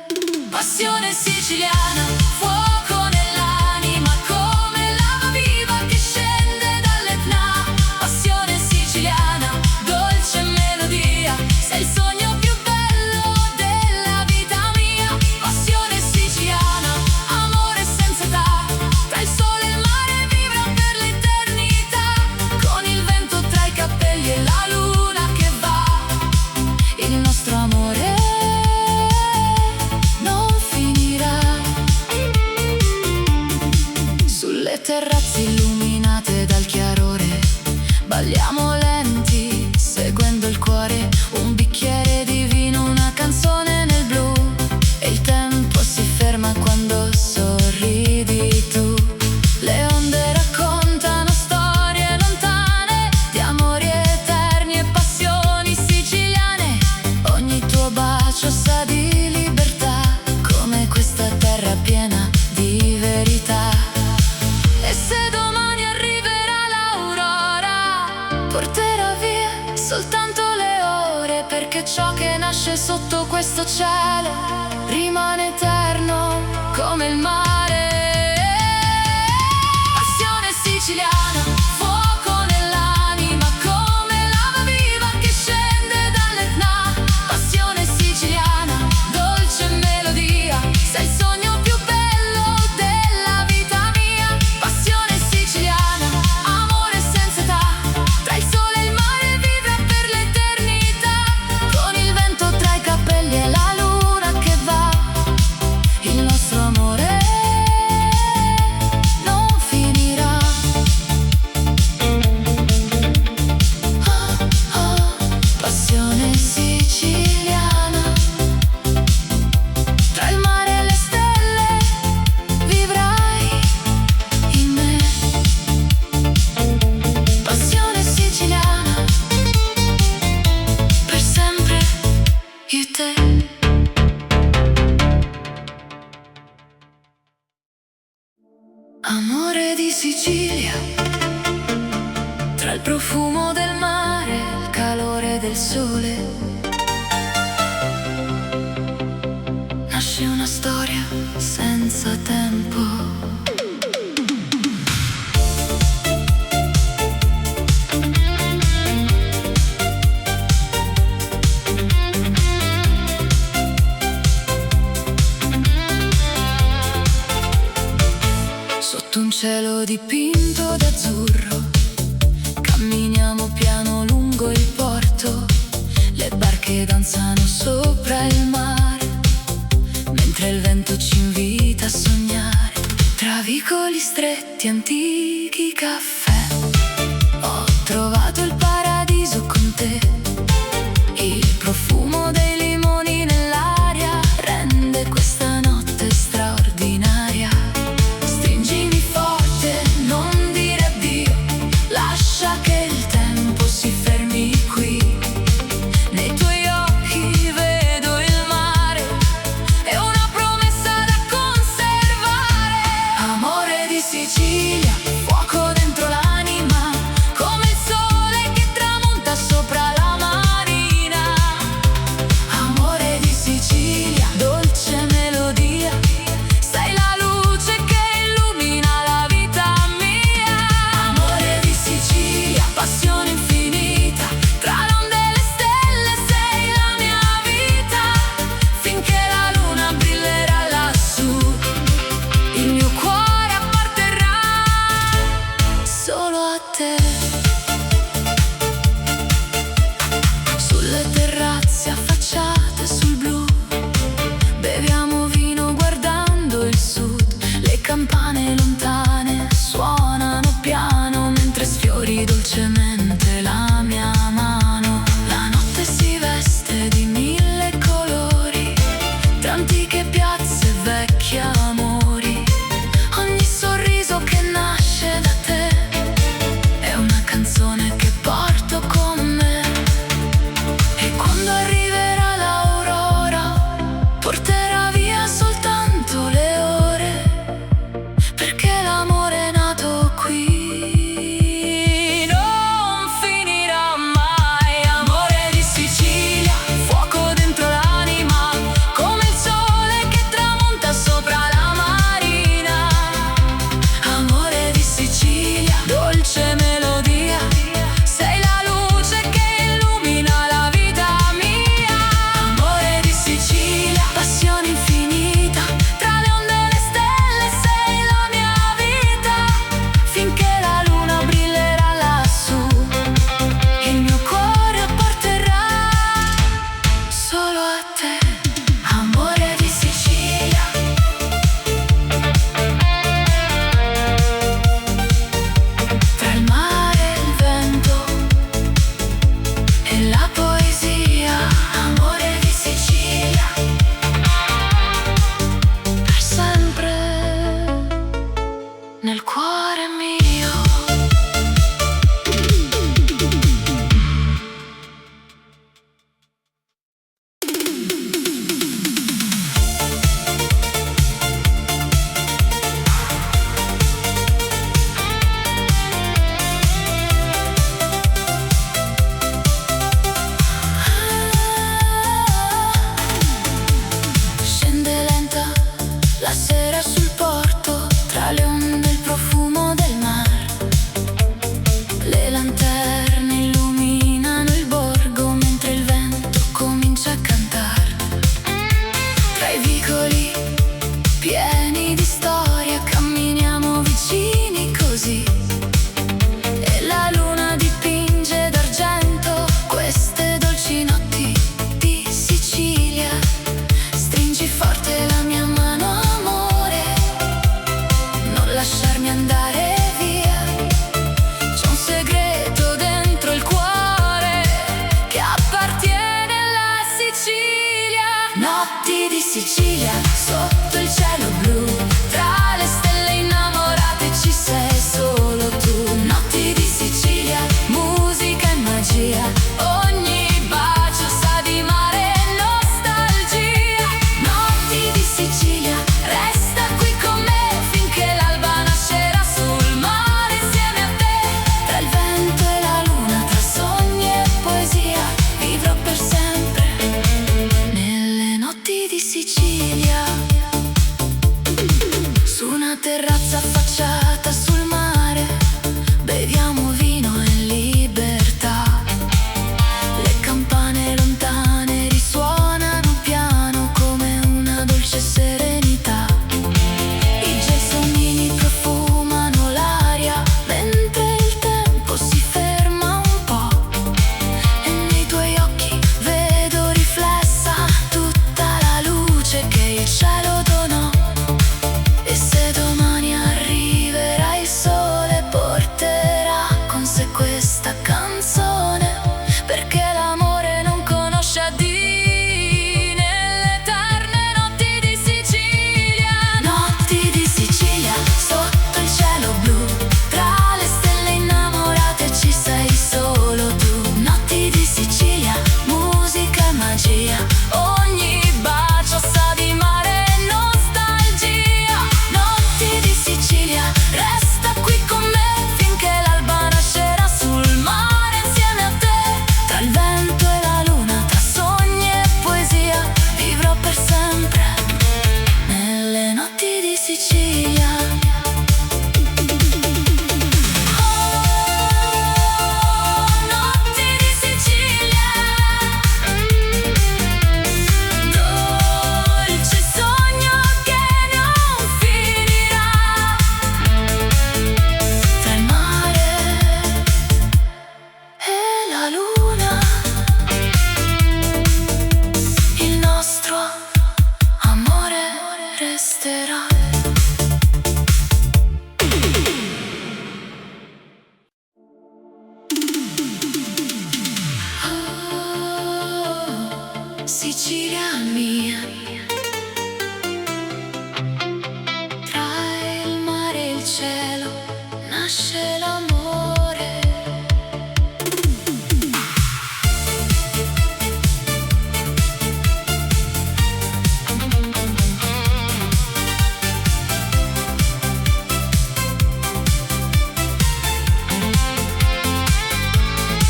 Passione siciliana, fuoco nell'anima come lava viva che scende dall'Etna. Passione siciliana, dolce melodia, sei il sogno più bello della vita mia. Passione siciliana, amore senza età, tra il sole e il mare vibra per l'eternità. Con il vento tra i capelli e la luna che va, il nostro amore non finirà. Sulle terrazze illuminate dal chiarore balliamo lenti, seguendo il cuore. Un bicchiere di vino, una canzone nel blu, e il tempo si ferma quando sorridi tu. Le onde raccontano storie lontane di amori eterni e passioni siciliane. Ogni tuo bacio sa di libertà, come questa terra piena di verità. E se domani arriverà l'aurora, porterà via soltanto le ore, perché ciò che nasce sotto questo cielo rimane eterno come il mare. Passione siciliana, fuoco nell'anima come lava viva che scende dall'Etna. Passione siciliana, dolce melodia, sei il sogno più bello della vita mia. Passione siciliana, amore senza età, tra il sole e il mare vibra per l'eternità. Con il vento tra i capelli e la luna che va, il nostro amore non finirà. Oh, oh, passione siciliana, tra il mare e le stelle vivrai in me. Passione siciliana, per sempre io e te. Amore di Sicilia, tra il profumo del mare e il calore del sole nasce una storia senza tempo. Sotto un cielo dipinto d'azzurro camminiamo piano lungo il porto. Le barche danzano sopra il mare mentre il vento ci invita a sognare. Tra vicoli stretti, antichi caffè, ho trovato il paradiso con te. Il profumo dei limoni nell'aria rende questa notte straordinaria. Stringimi forte, non dire addio, lascia che il tempo si fermi qui. Nei tuoi occhi vedo il mare e una promessa da conservare. Amore di Sicilia, fuoco dentro la Notti di Sicilia, sotto il cielo blu, tra le stelle innamorate ci sei solo tu. Notti di Sicilia, musica e magia, ogni bacio sa di mare e nostalgia. Notti di Sicilia, resta qui con me finché l'alba nascerà sul mare insieme a te. Tra il vento e la luna, tra sogni e poesia, vivrò per sempre nelle notti di Sicilia. Su una terrazza affacciata sul mare, beviamo vino in libertà. Le campane lontane risuonano piano come una dolce serenità. I gelsomini profumano l'aria mentre il tempo si ferma un po'. E nei tuoi occhi vedo riflessa tutta la luce che il cielo donò. E se domani arriverà il sole, porterà con sé questa canzone, perché l'amore non conosce addii nelle eterne notti di Sicilia. Notti di Sicilia, sotto il cielo blu, tra le stelle innamorate ci sei solo tu. Notti di Sicilia, musica e magia, ogni bacio sa di mare e nostalgia. Notti di Sicilia, resta qui con me finché l'alba nascerà sul mare insieme a te. Tra il vento e la luna, tra sogni e poesia, vivrò per sempre nelle notti di Sicilia. Notti di Sicilia, dolce sogno che non finirà. Tra il mare e la luna, il nostro amore resterà. Sicilia mia, tra il mare e il cielo nasce l'amore.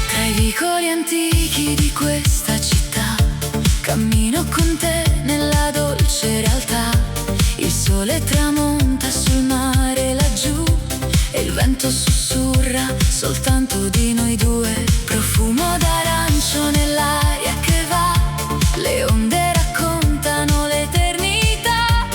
Tra i vicoli antichi di questa città, cammino con te nella dolce realtà. Il sole tramonta sul mare laggiù e il vento sussurra soltanto di noi due. Profumo d'arancio nell'aria che va, le onde raccontano l'eternità.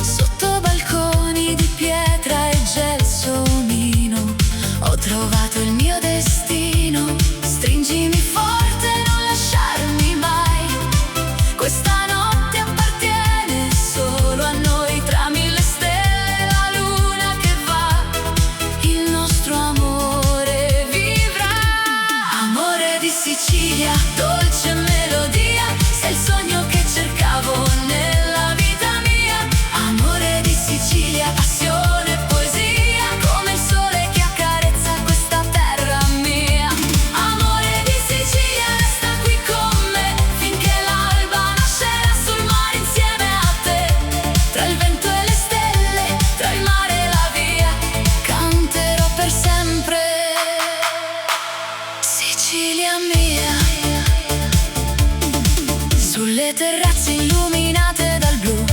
Sotto balconi di pietra e gelsomino ho trovato il mio destino. Stringimi forte, non lasciarmi mai. Questa notte appartiene solo a noi, tra mille stelle e la luna che va, il nostro amore vivrà. Amore di Sicilia, dolce melodia, sei il sogno che cercavo nella vita mia. Amore di Sicilia, passione e poesia, come il sole che accarezza questa terra mia. Amore di Sicilia, resta qui con me finché l'alba nascerà sul mare insieme a te. Tra il vento e le stelle, tra il mare e la via, canterò per sempre. Sicilia mia, sulle terrazze illuminate dal blu,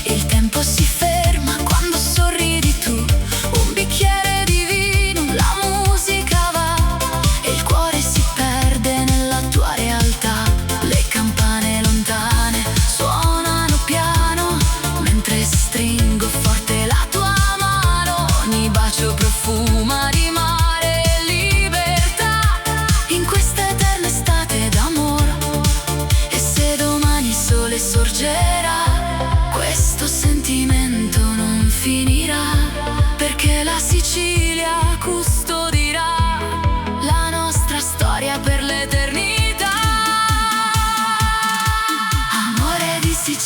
il tempo si ferma quando sorridi tu. Un bicchiere di vino, la musica va e il cuore si perde nella tua realtà. Le campane lontane suonano piano mentre stringo forte la tua mano. Ogni bacio profuma di mare e libertà in questa eterna estate d'amore. E se domani il sole sorgerà, questo sentimento non finirà, perché la Sicilia custodirà la nostra storia per l'eternità. Amore di Sicilia.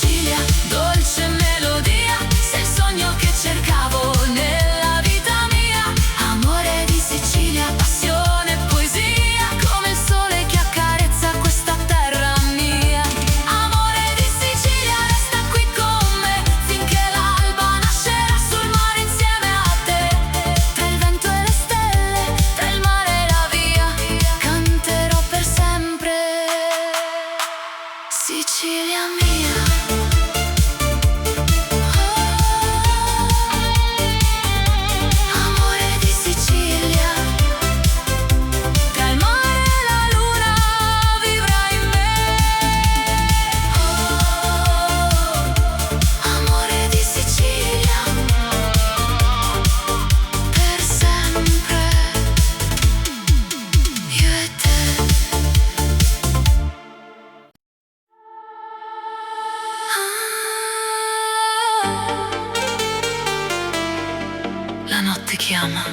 chiama.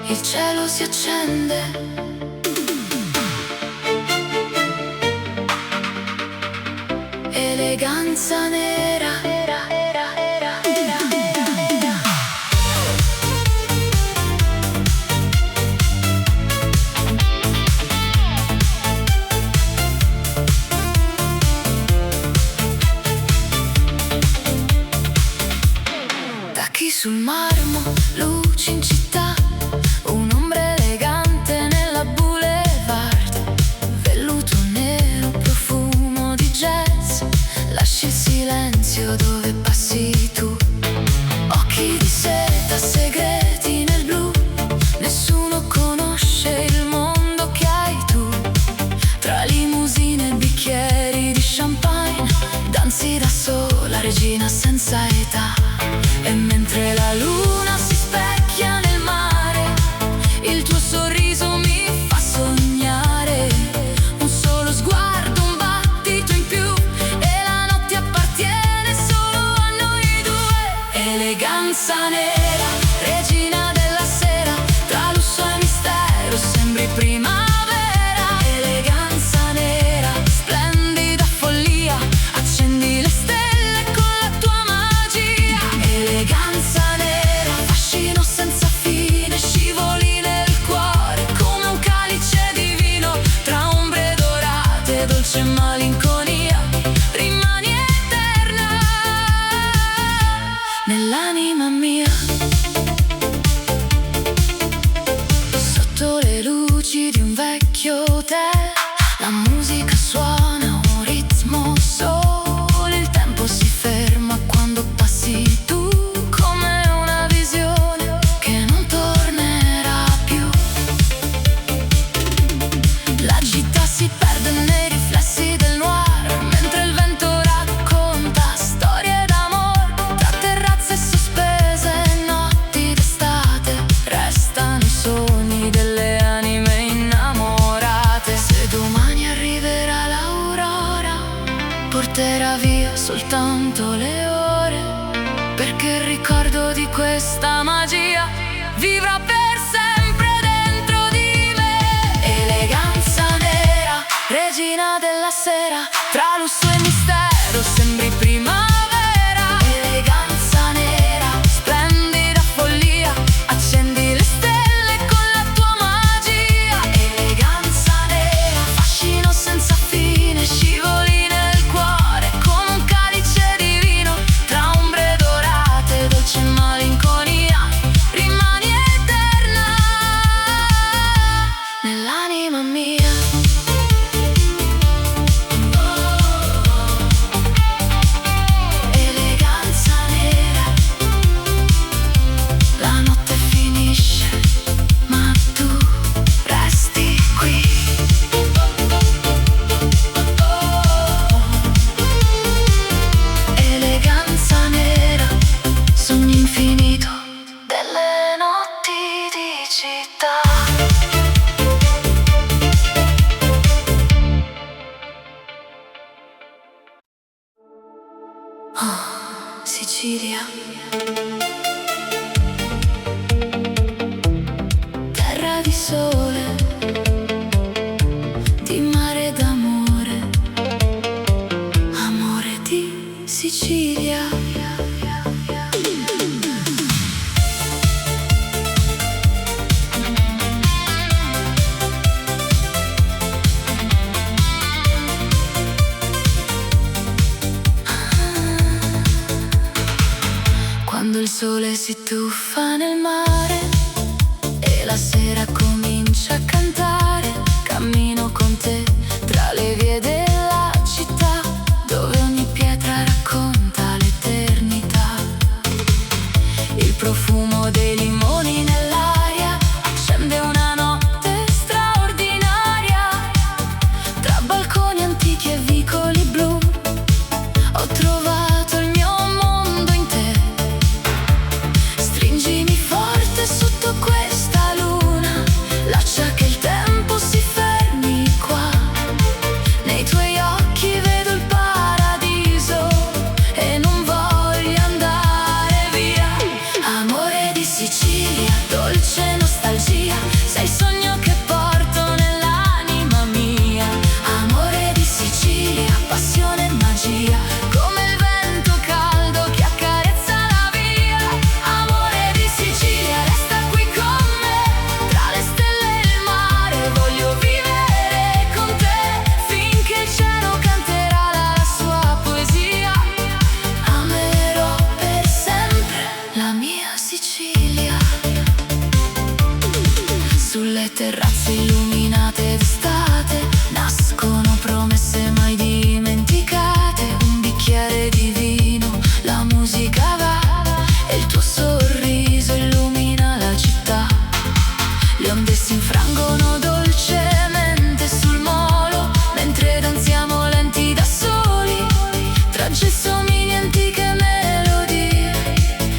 Il cielo si accende, eleganza nera. Tacchi sul marmo, luci in città, un'ombra elegante nella boulevard, velluto nero, profumo di jazz, lasci il silenzio dove passi tu. Occhi di seta, segreti nel blu, nessuno conosce il mondo che hai tu. Tra limousine e bicchieri di champagne, danzi da sola, regina senza età. E mentre la luna si specchia nel mare, il tuo sorriso mi fa sognare. Un solo sguardo, un battito in più, e la notte appartiene solo a noi due. Eleganza nera, regina della sera, tra lusso e mistero sembri primavera. Eleganza nera, splendida follia, accendi le stelle con la tua magia. Eleganza nera, fascino senza fine, scivoli nel cuore come un calice di vino. Tra ombre dorate, dolce malinconia, rimani eterna nell'anima mia. Sotto le luci di un vecchio hotel, la musica suona un ritmo solo. Il tempo si ferma quando passi tu, come una visione che non tornerà più. La città si perde nei riflessi del noir, mentre il vento racconta storie d'amor. Tra terrazze sospese e notti d'estate, restano i sogni delle anime innamorate. Se domani arriverà l'aurora, porterà via soltanto le ore, perché il ricordo di questa magia vivrà per sempre dentro di me. Eleganza nera, regina della sera, tra lusso e mistero sembri primavera. Eleganza nera, splendida follia, accendi le stelle con la tua magia. Eleganza nera, fascino senza fine, scivoli nel cuore come un calice di vino. Tra ombre dorate, dolce malinconia, rimani eterna nell'anima mia. Eleganza nera, la notte finisce, ma tu resti qui. Eleganza nera, sogno infinito delle notti di città. Oh, Sicilia, terra di sole, di mare e d'amore, amore di Sicilia. Quando il sole si tuffa nel mare e la sera comincia a cantare, cammino con te tra le vie della città, dove ogni pietra racconta l'eternità. Il profumo dei limoni nell'aria accende una notte straordinaria. Tra balconi antichi e vicoli blu ho trovato il mio mondo in te. Stringimi forte illuminate d'estate, nascono promesse mai dimenticate. Un bicchiere di vino, la musica va, e il tuo sorriso illumina la città. Le onde si infrangono dolcemente sul molo, mentre danziamo lenti da soli, tra gelsomini e antiche melodie.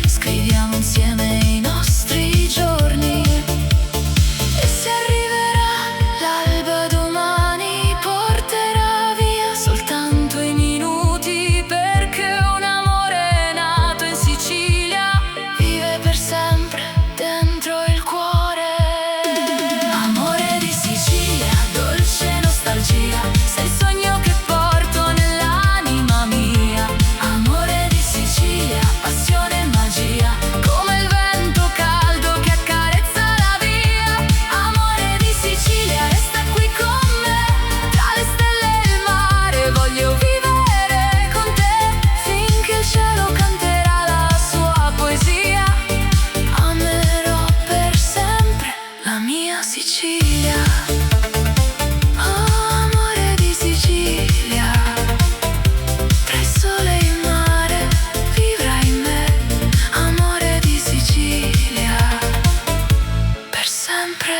Scriviamo insieme i nostri giorni, e se arriverà l'alba domani porterà via soltanto i minuti, perché un amore nato in Sicilia vive per sempre dentro il cuore. Amore di Sicilia, dolce nostalgia, sei il sogno che porto nell'anima mia. Amore di Sicilia, passione e magia, come il vento caldo che accarezza la via. Amore di Sicilia, resta qui con me, tra le stelle e il mare voglio vivere con te, finché il cielo canterà la sua poesia. Amerò per sempre la mia Sicilia. Oh, amore di Sicilia, tra il sole e il mare vivrai in me. Amore di Sicilia, per sempre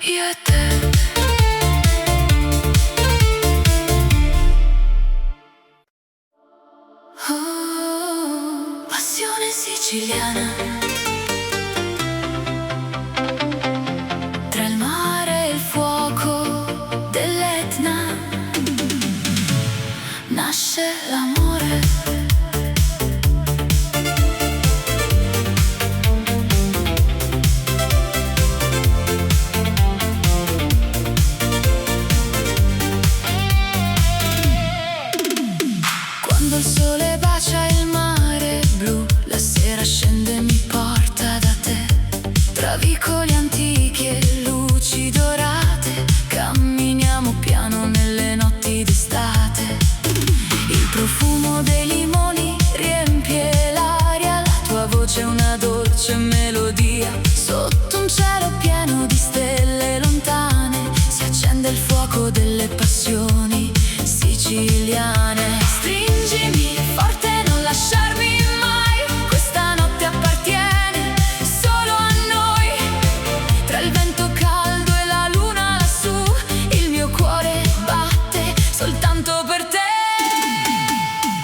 io e te. Oh, passione siciliana, tra il mare e il fuoco dell'Etna nasce l'amore. Quando il sole bacia il mare blu, la sera scende e mi porta da te, tra vicoli antichi e luci dorate, camminiamo piano nelle notti d'estate. Il profumo dei limoni riempie l'aria, la tua voce è una dolce melodia. Sotto un cielo pieno di stelle lontane si accende il fuoco delle passioni siciliane. Stringimi forte, non lasciarmi mai, questa notte appartiene solo a noi. Tra il vento caldo e la luna lassù, il mio cuore batte soltanto per te.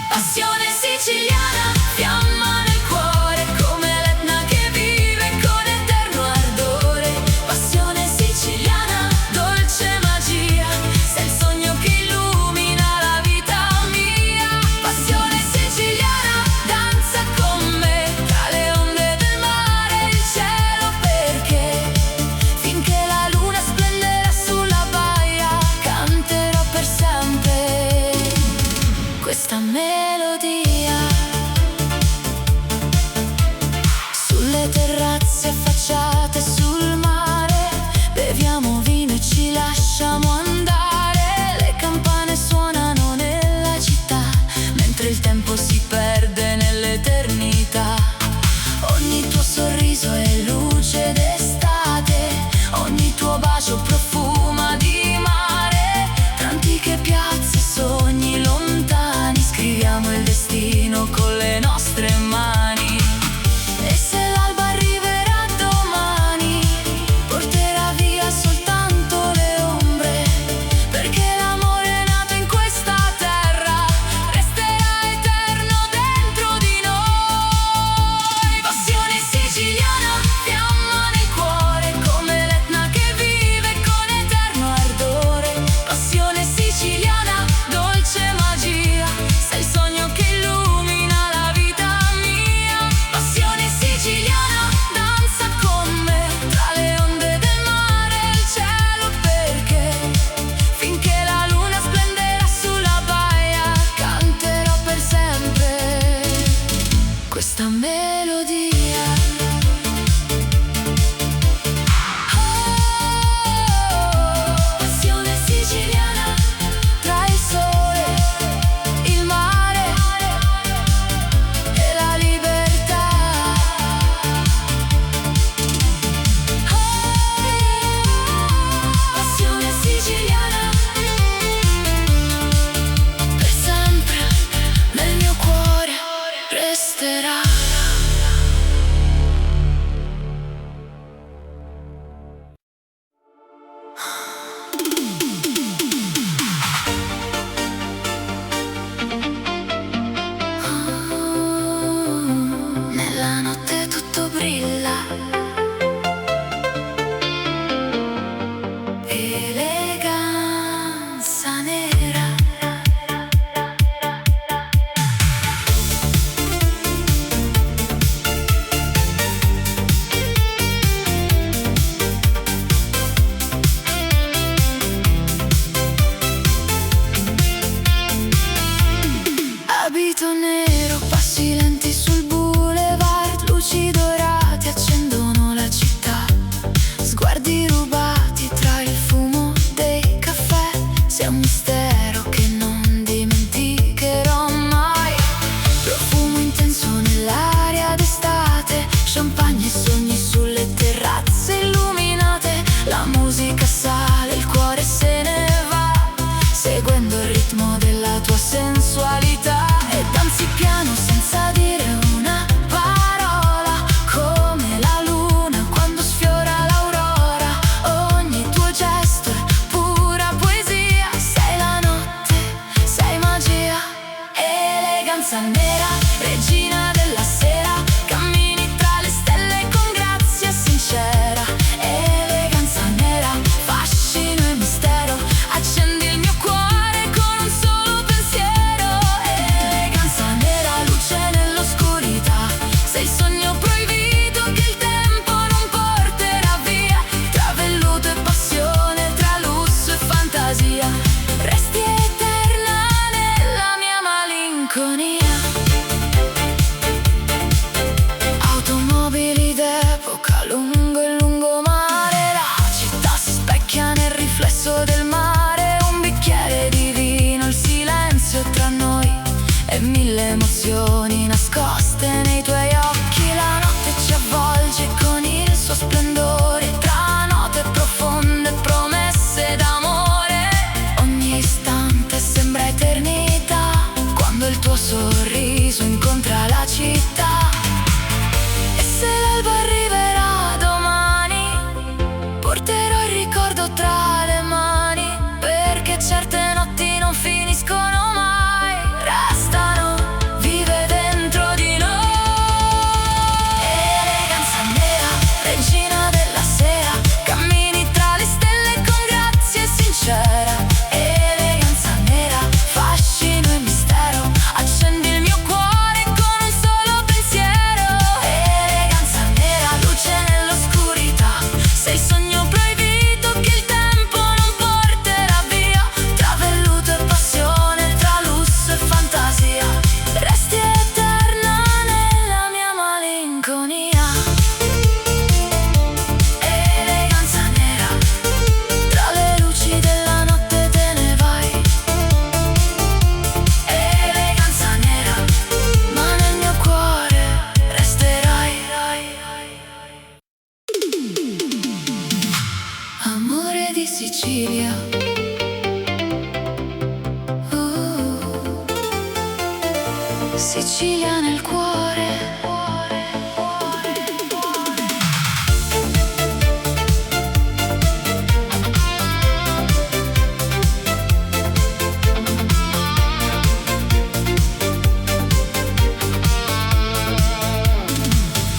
Passione siciliana, fiamma nel cuore, come l'Etna che vive con eterno ardore. Passione siciliana, dolce magia, sei il sogno che illumina la vita eleganza nera, regina della sera, cammini tra le stelle con grazia sincera. Eleganza nera, fascino e mistero, accendi il mio cuore con un solo pensiero. Eleganza nera, luce nell'oscurità, sei il sogno proibito che il tempo non porterà via. Tra velluto e passione, tra lusso e fantasia, resti eterna nella mia malinconia. Automobili d'epoca lungo il lungomare, la città si specchia nel riflesso del mare. Un bicchiere di vino, il silenzio tra noi e mille emozioni nascoste nei tuoi occhi. La notte ci avvolge con il suo splendore, tra note profonde, promesse d'amore. Ogni istante sembra eternità, quando il tuo sorriso incontra la città. E se l'alba arriverà domani, porterò il ricordo tra le mani, perché certe notti non finiscono mai, restano vive dentro di noi. Eleganza nera, regina della sera, cammini tra le stelle con grazia sincera. Eleganza nera, fascino e mistero, accendi il mio cuore con un solo pensiero. Eleganza nera, luce nell'oscurità, sei il sogno proibito che il tempo non porterà via. Tra velluto e passione, tra lusso e fantasia, resti eterna nella mia malinconia. Eleganza nera, tra le luci della notte te ne vai. Eleganza nera, ma nel mio cuore resterai. Amore di Sicilia, Sicilia nel cuore.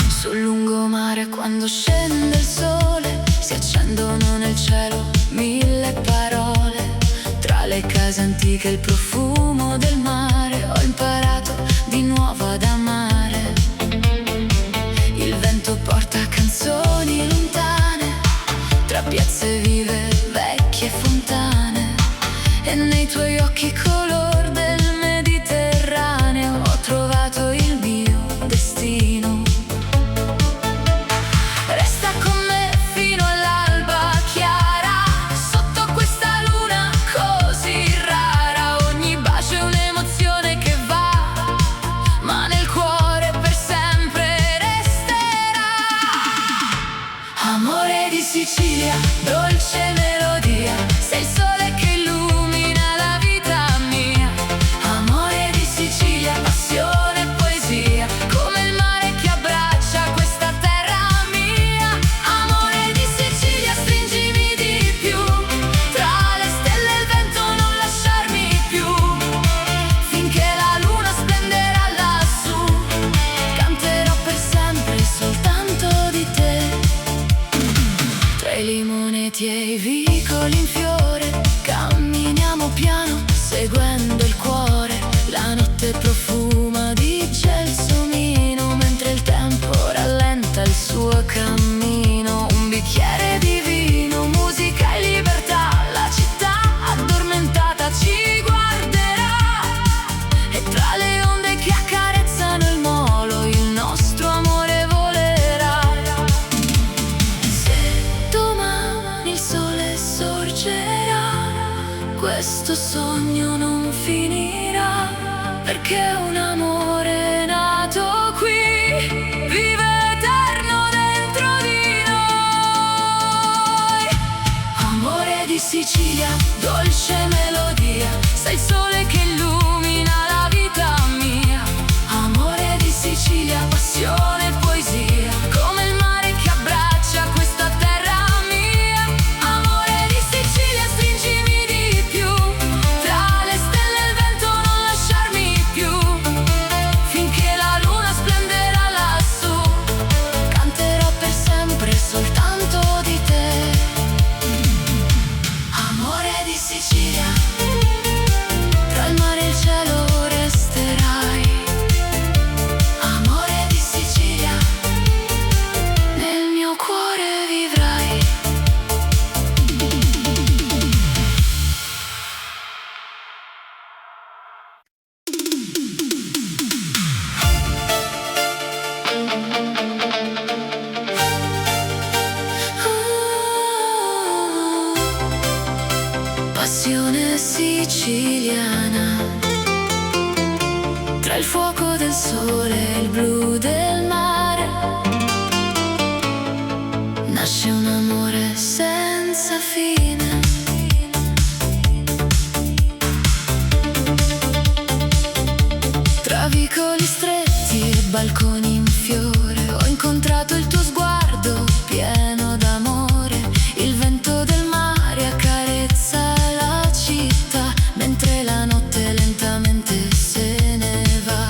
Sul lungomare quando scende il sole, si accendono nel cielo mille parole. Tra le case antiche il profumo del mare, ho imparato di nuovo ad amare. Il vento porta canzoni lontane, tra piazze vive, vecchie fontane. E nei tuoi occhi color del Mediterraneo ho trovato il mio destino. Resta con me fino all'alba chiara, sotto questa luna così rara. Ogni bacio è un'emozione che va, ma nel cuore per sempre resterà. Amore di Sicilia, dolce melodia, sei il sole che illumina la vita mia. Amore di Sicilia, passione e poesia, come il mare che abbraccia questa terra mia. Amore di Sicilia, stringimi di più, tra le stelle e il vento non lasciarmi più, finché la luna splenderà lassù, canterò per sempre soltanto di te. Tra i limoneti e i vicoli in fiore, camminiamo piano seguendo il cuore. La notte profuma di gelsomino, mentre il tempo rallenta il suo cammino. Un bicchiere di vino, musica e libertà, la città addormentata ci guarderà. E tra le onde che accarezzano il molo, il nostro amore volerà. Se domani il sole sorgerà, questo sogno non finirà, perché un amore è nato qui, vive eterno dentro di noi. Amore di Sicilia, dolce melodia, sei il sole che illumina la vita mia. Amore di Sicilia, passione e poesia, come il mare che abbraccia questa terra mia. Amore di Sicilia, stringimi di più, tra le stelle e il vento non lasciarmi più, di Sicilia, tra il mare e il cielo resterai. Amore di Sicilia, nel mio cuore vivrai. Passione siciliana, tra il fuoco del sole e il blu del mare, nasce un amore senza fine. Tra vicoli stretti e balconi in fiore, ho incontrato il tuo sguardo pieno d'amore. Il vento del mare accarezza la città, mentre la notte lentamente se ne va.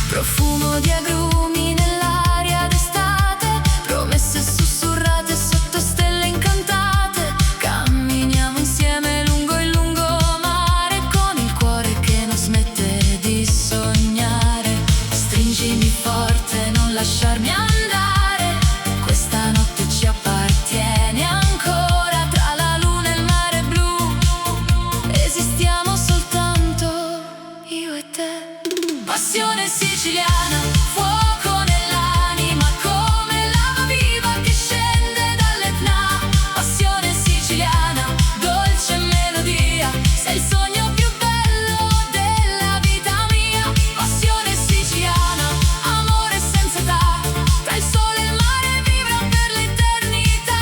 Profumo di agrumi nell'aria d'estate, promesse sussurrate sotto stelle incantate. Camminiamo insieme lungo il lungomare, con il cuore che non smette di sognare. Stringimi forte, non lasciarmi andare, questa notte ci appartiene ancora. Tra la luna e il mare blu esistiamo soltanto io e te. Passione siciliana, fuoco nell'anima, come lava viva che scende dall'Etna. Passione siciliana, dolce melodia, sei il sogno più bello della vita mia. Passione siciliana, amore senza età, tra il sole e il mare vibra per l'eternità.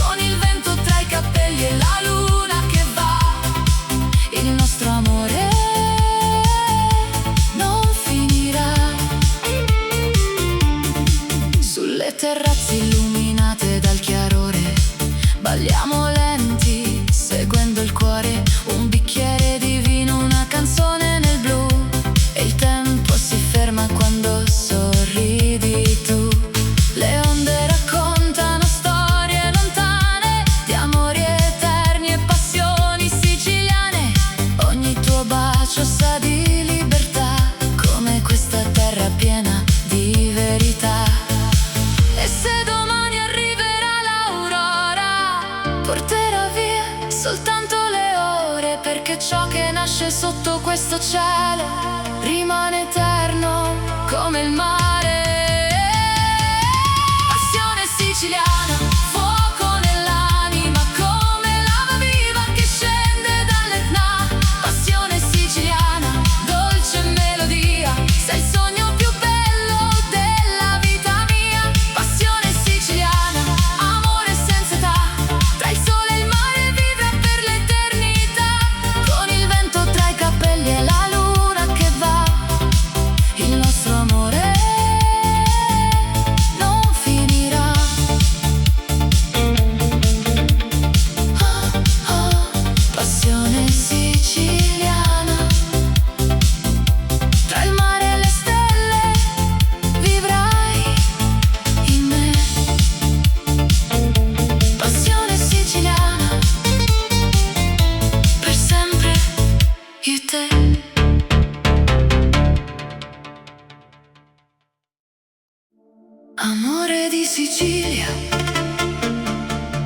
Con il vento tra i capelli e la luna che va, il nostro amore non finirà. Sulle terrazze illuminate dal chiarore, balliamo lenti, seguendo il cuore. Un bicchiere di vino, una canzone nel blu, e il tempo si ferma quando sorridi tu. Le onde raccontano storie lontane, di amori eterni e passioni siciliane. Ogni tuo bacio sa di libertà, come questa terra piena di verità. E se domani arriverà l'aurora, porterà via soltanto le ore, perché ciò che nasce sotto questo cielo rimane eterno come il mare. Passione siciliana, fuoco nell'anima, come lava viva che scende dall'Etna. Passione siciliana, dolce melodia, sei il sogno più bello della vita mia. Passione siciliana, amore senza età, tra il sole e il mare vibra per l'eternità. Con il vento tra i capelli e la luna che va, il nostro amore non finirà. Passione siciliana, tra il mare e le stelle vivrai in me. Passione siciliana, per sempre io e te. Amore di Sicilia,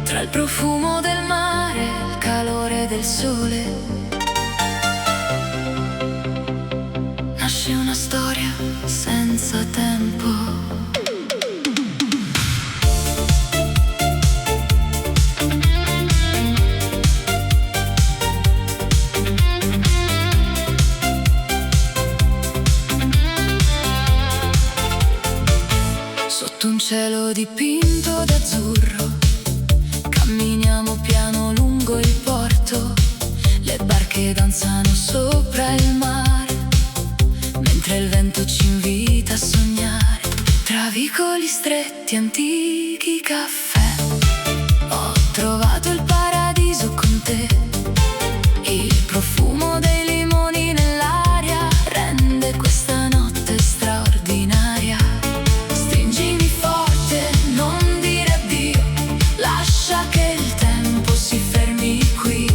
tra il profumo del mare, il calore del sole, nasce una storia senza tempo. Sotto un cielo dipinto d'azzurro, camminiamo piano lungo il porto. Le barche danzano sopra il mare, mentre il vento ci invita a sognare. Tra vicoli stretti, antichi caffè, ho trovato il paradiso con te. Il profumo dei limoni nell'aria rende questa notte straordinaria. Stringimi forte, non dire addio, lascia che il tempo si fermi qui.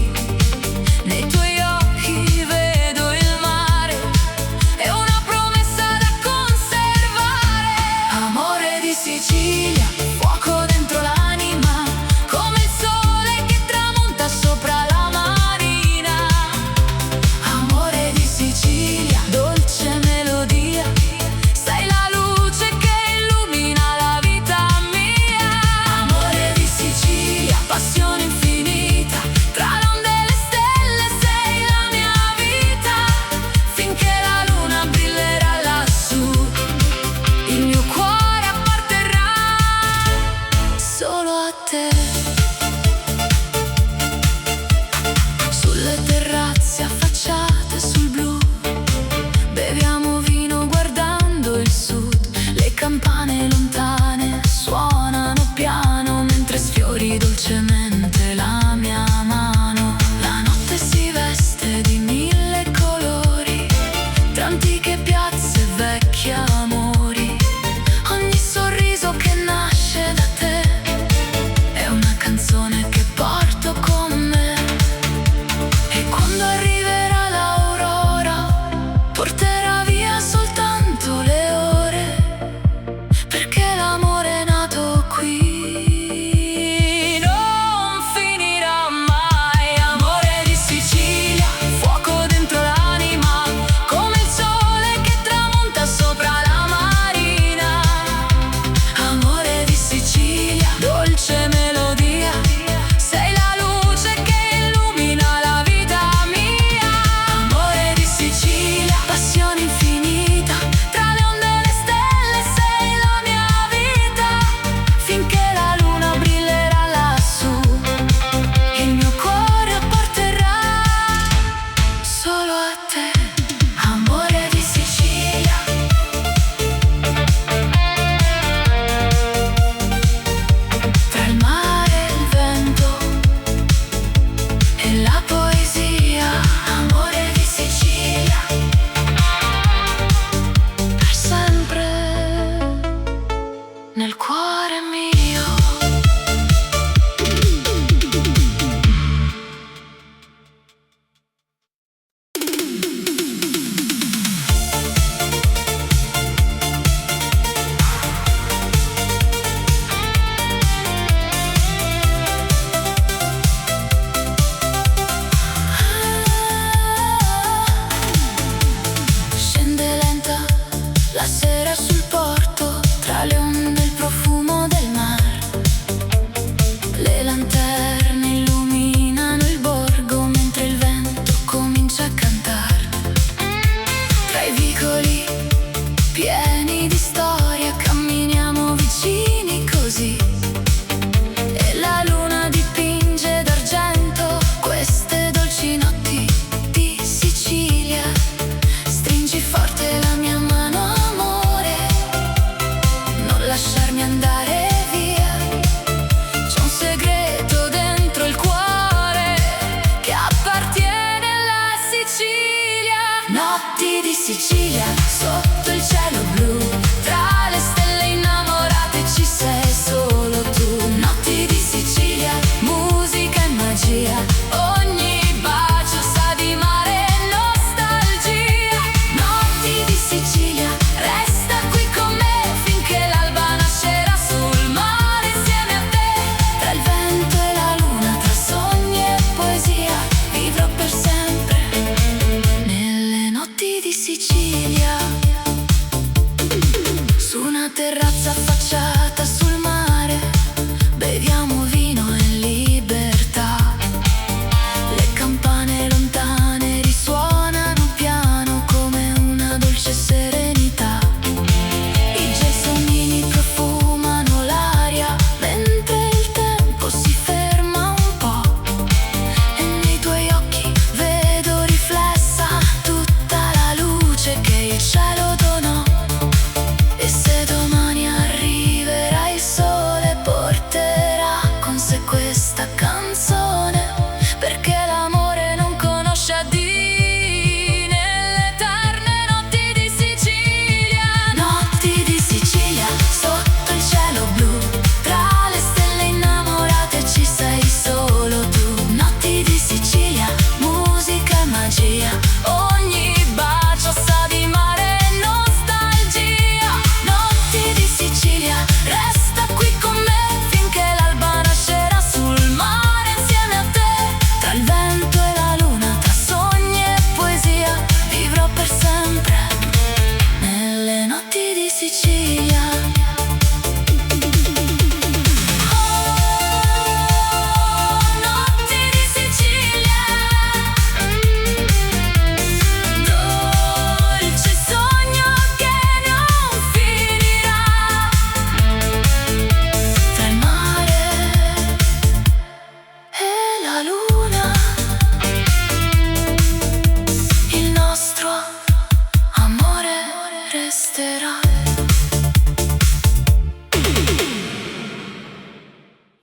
Notti di Sicilia sotto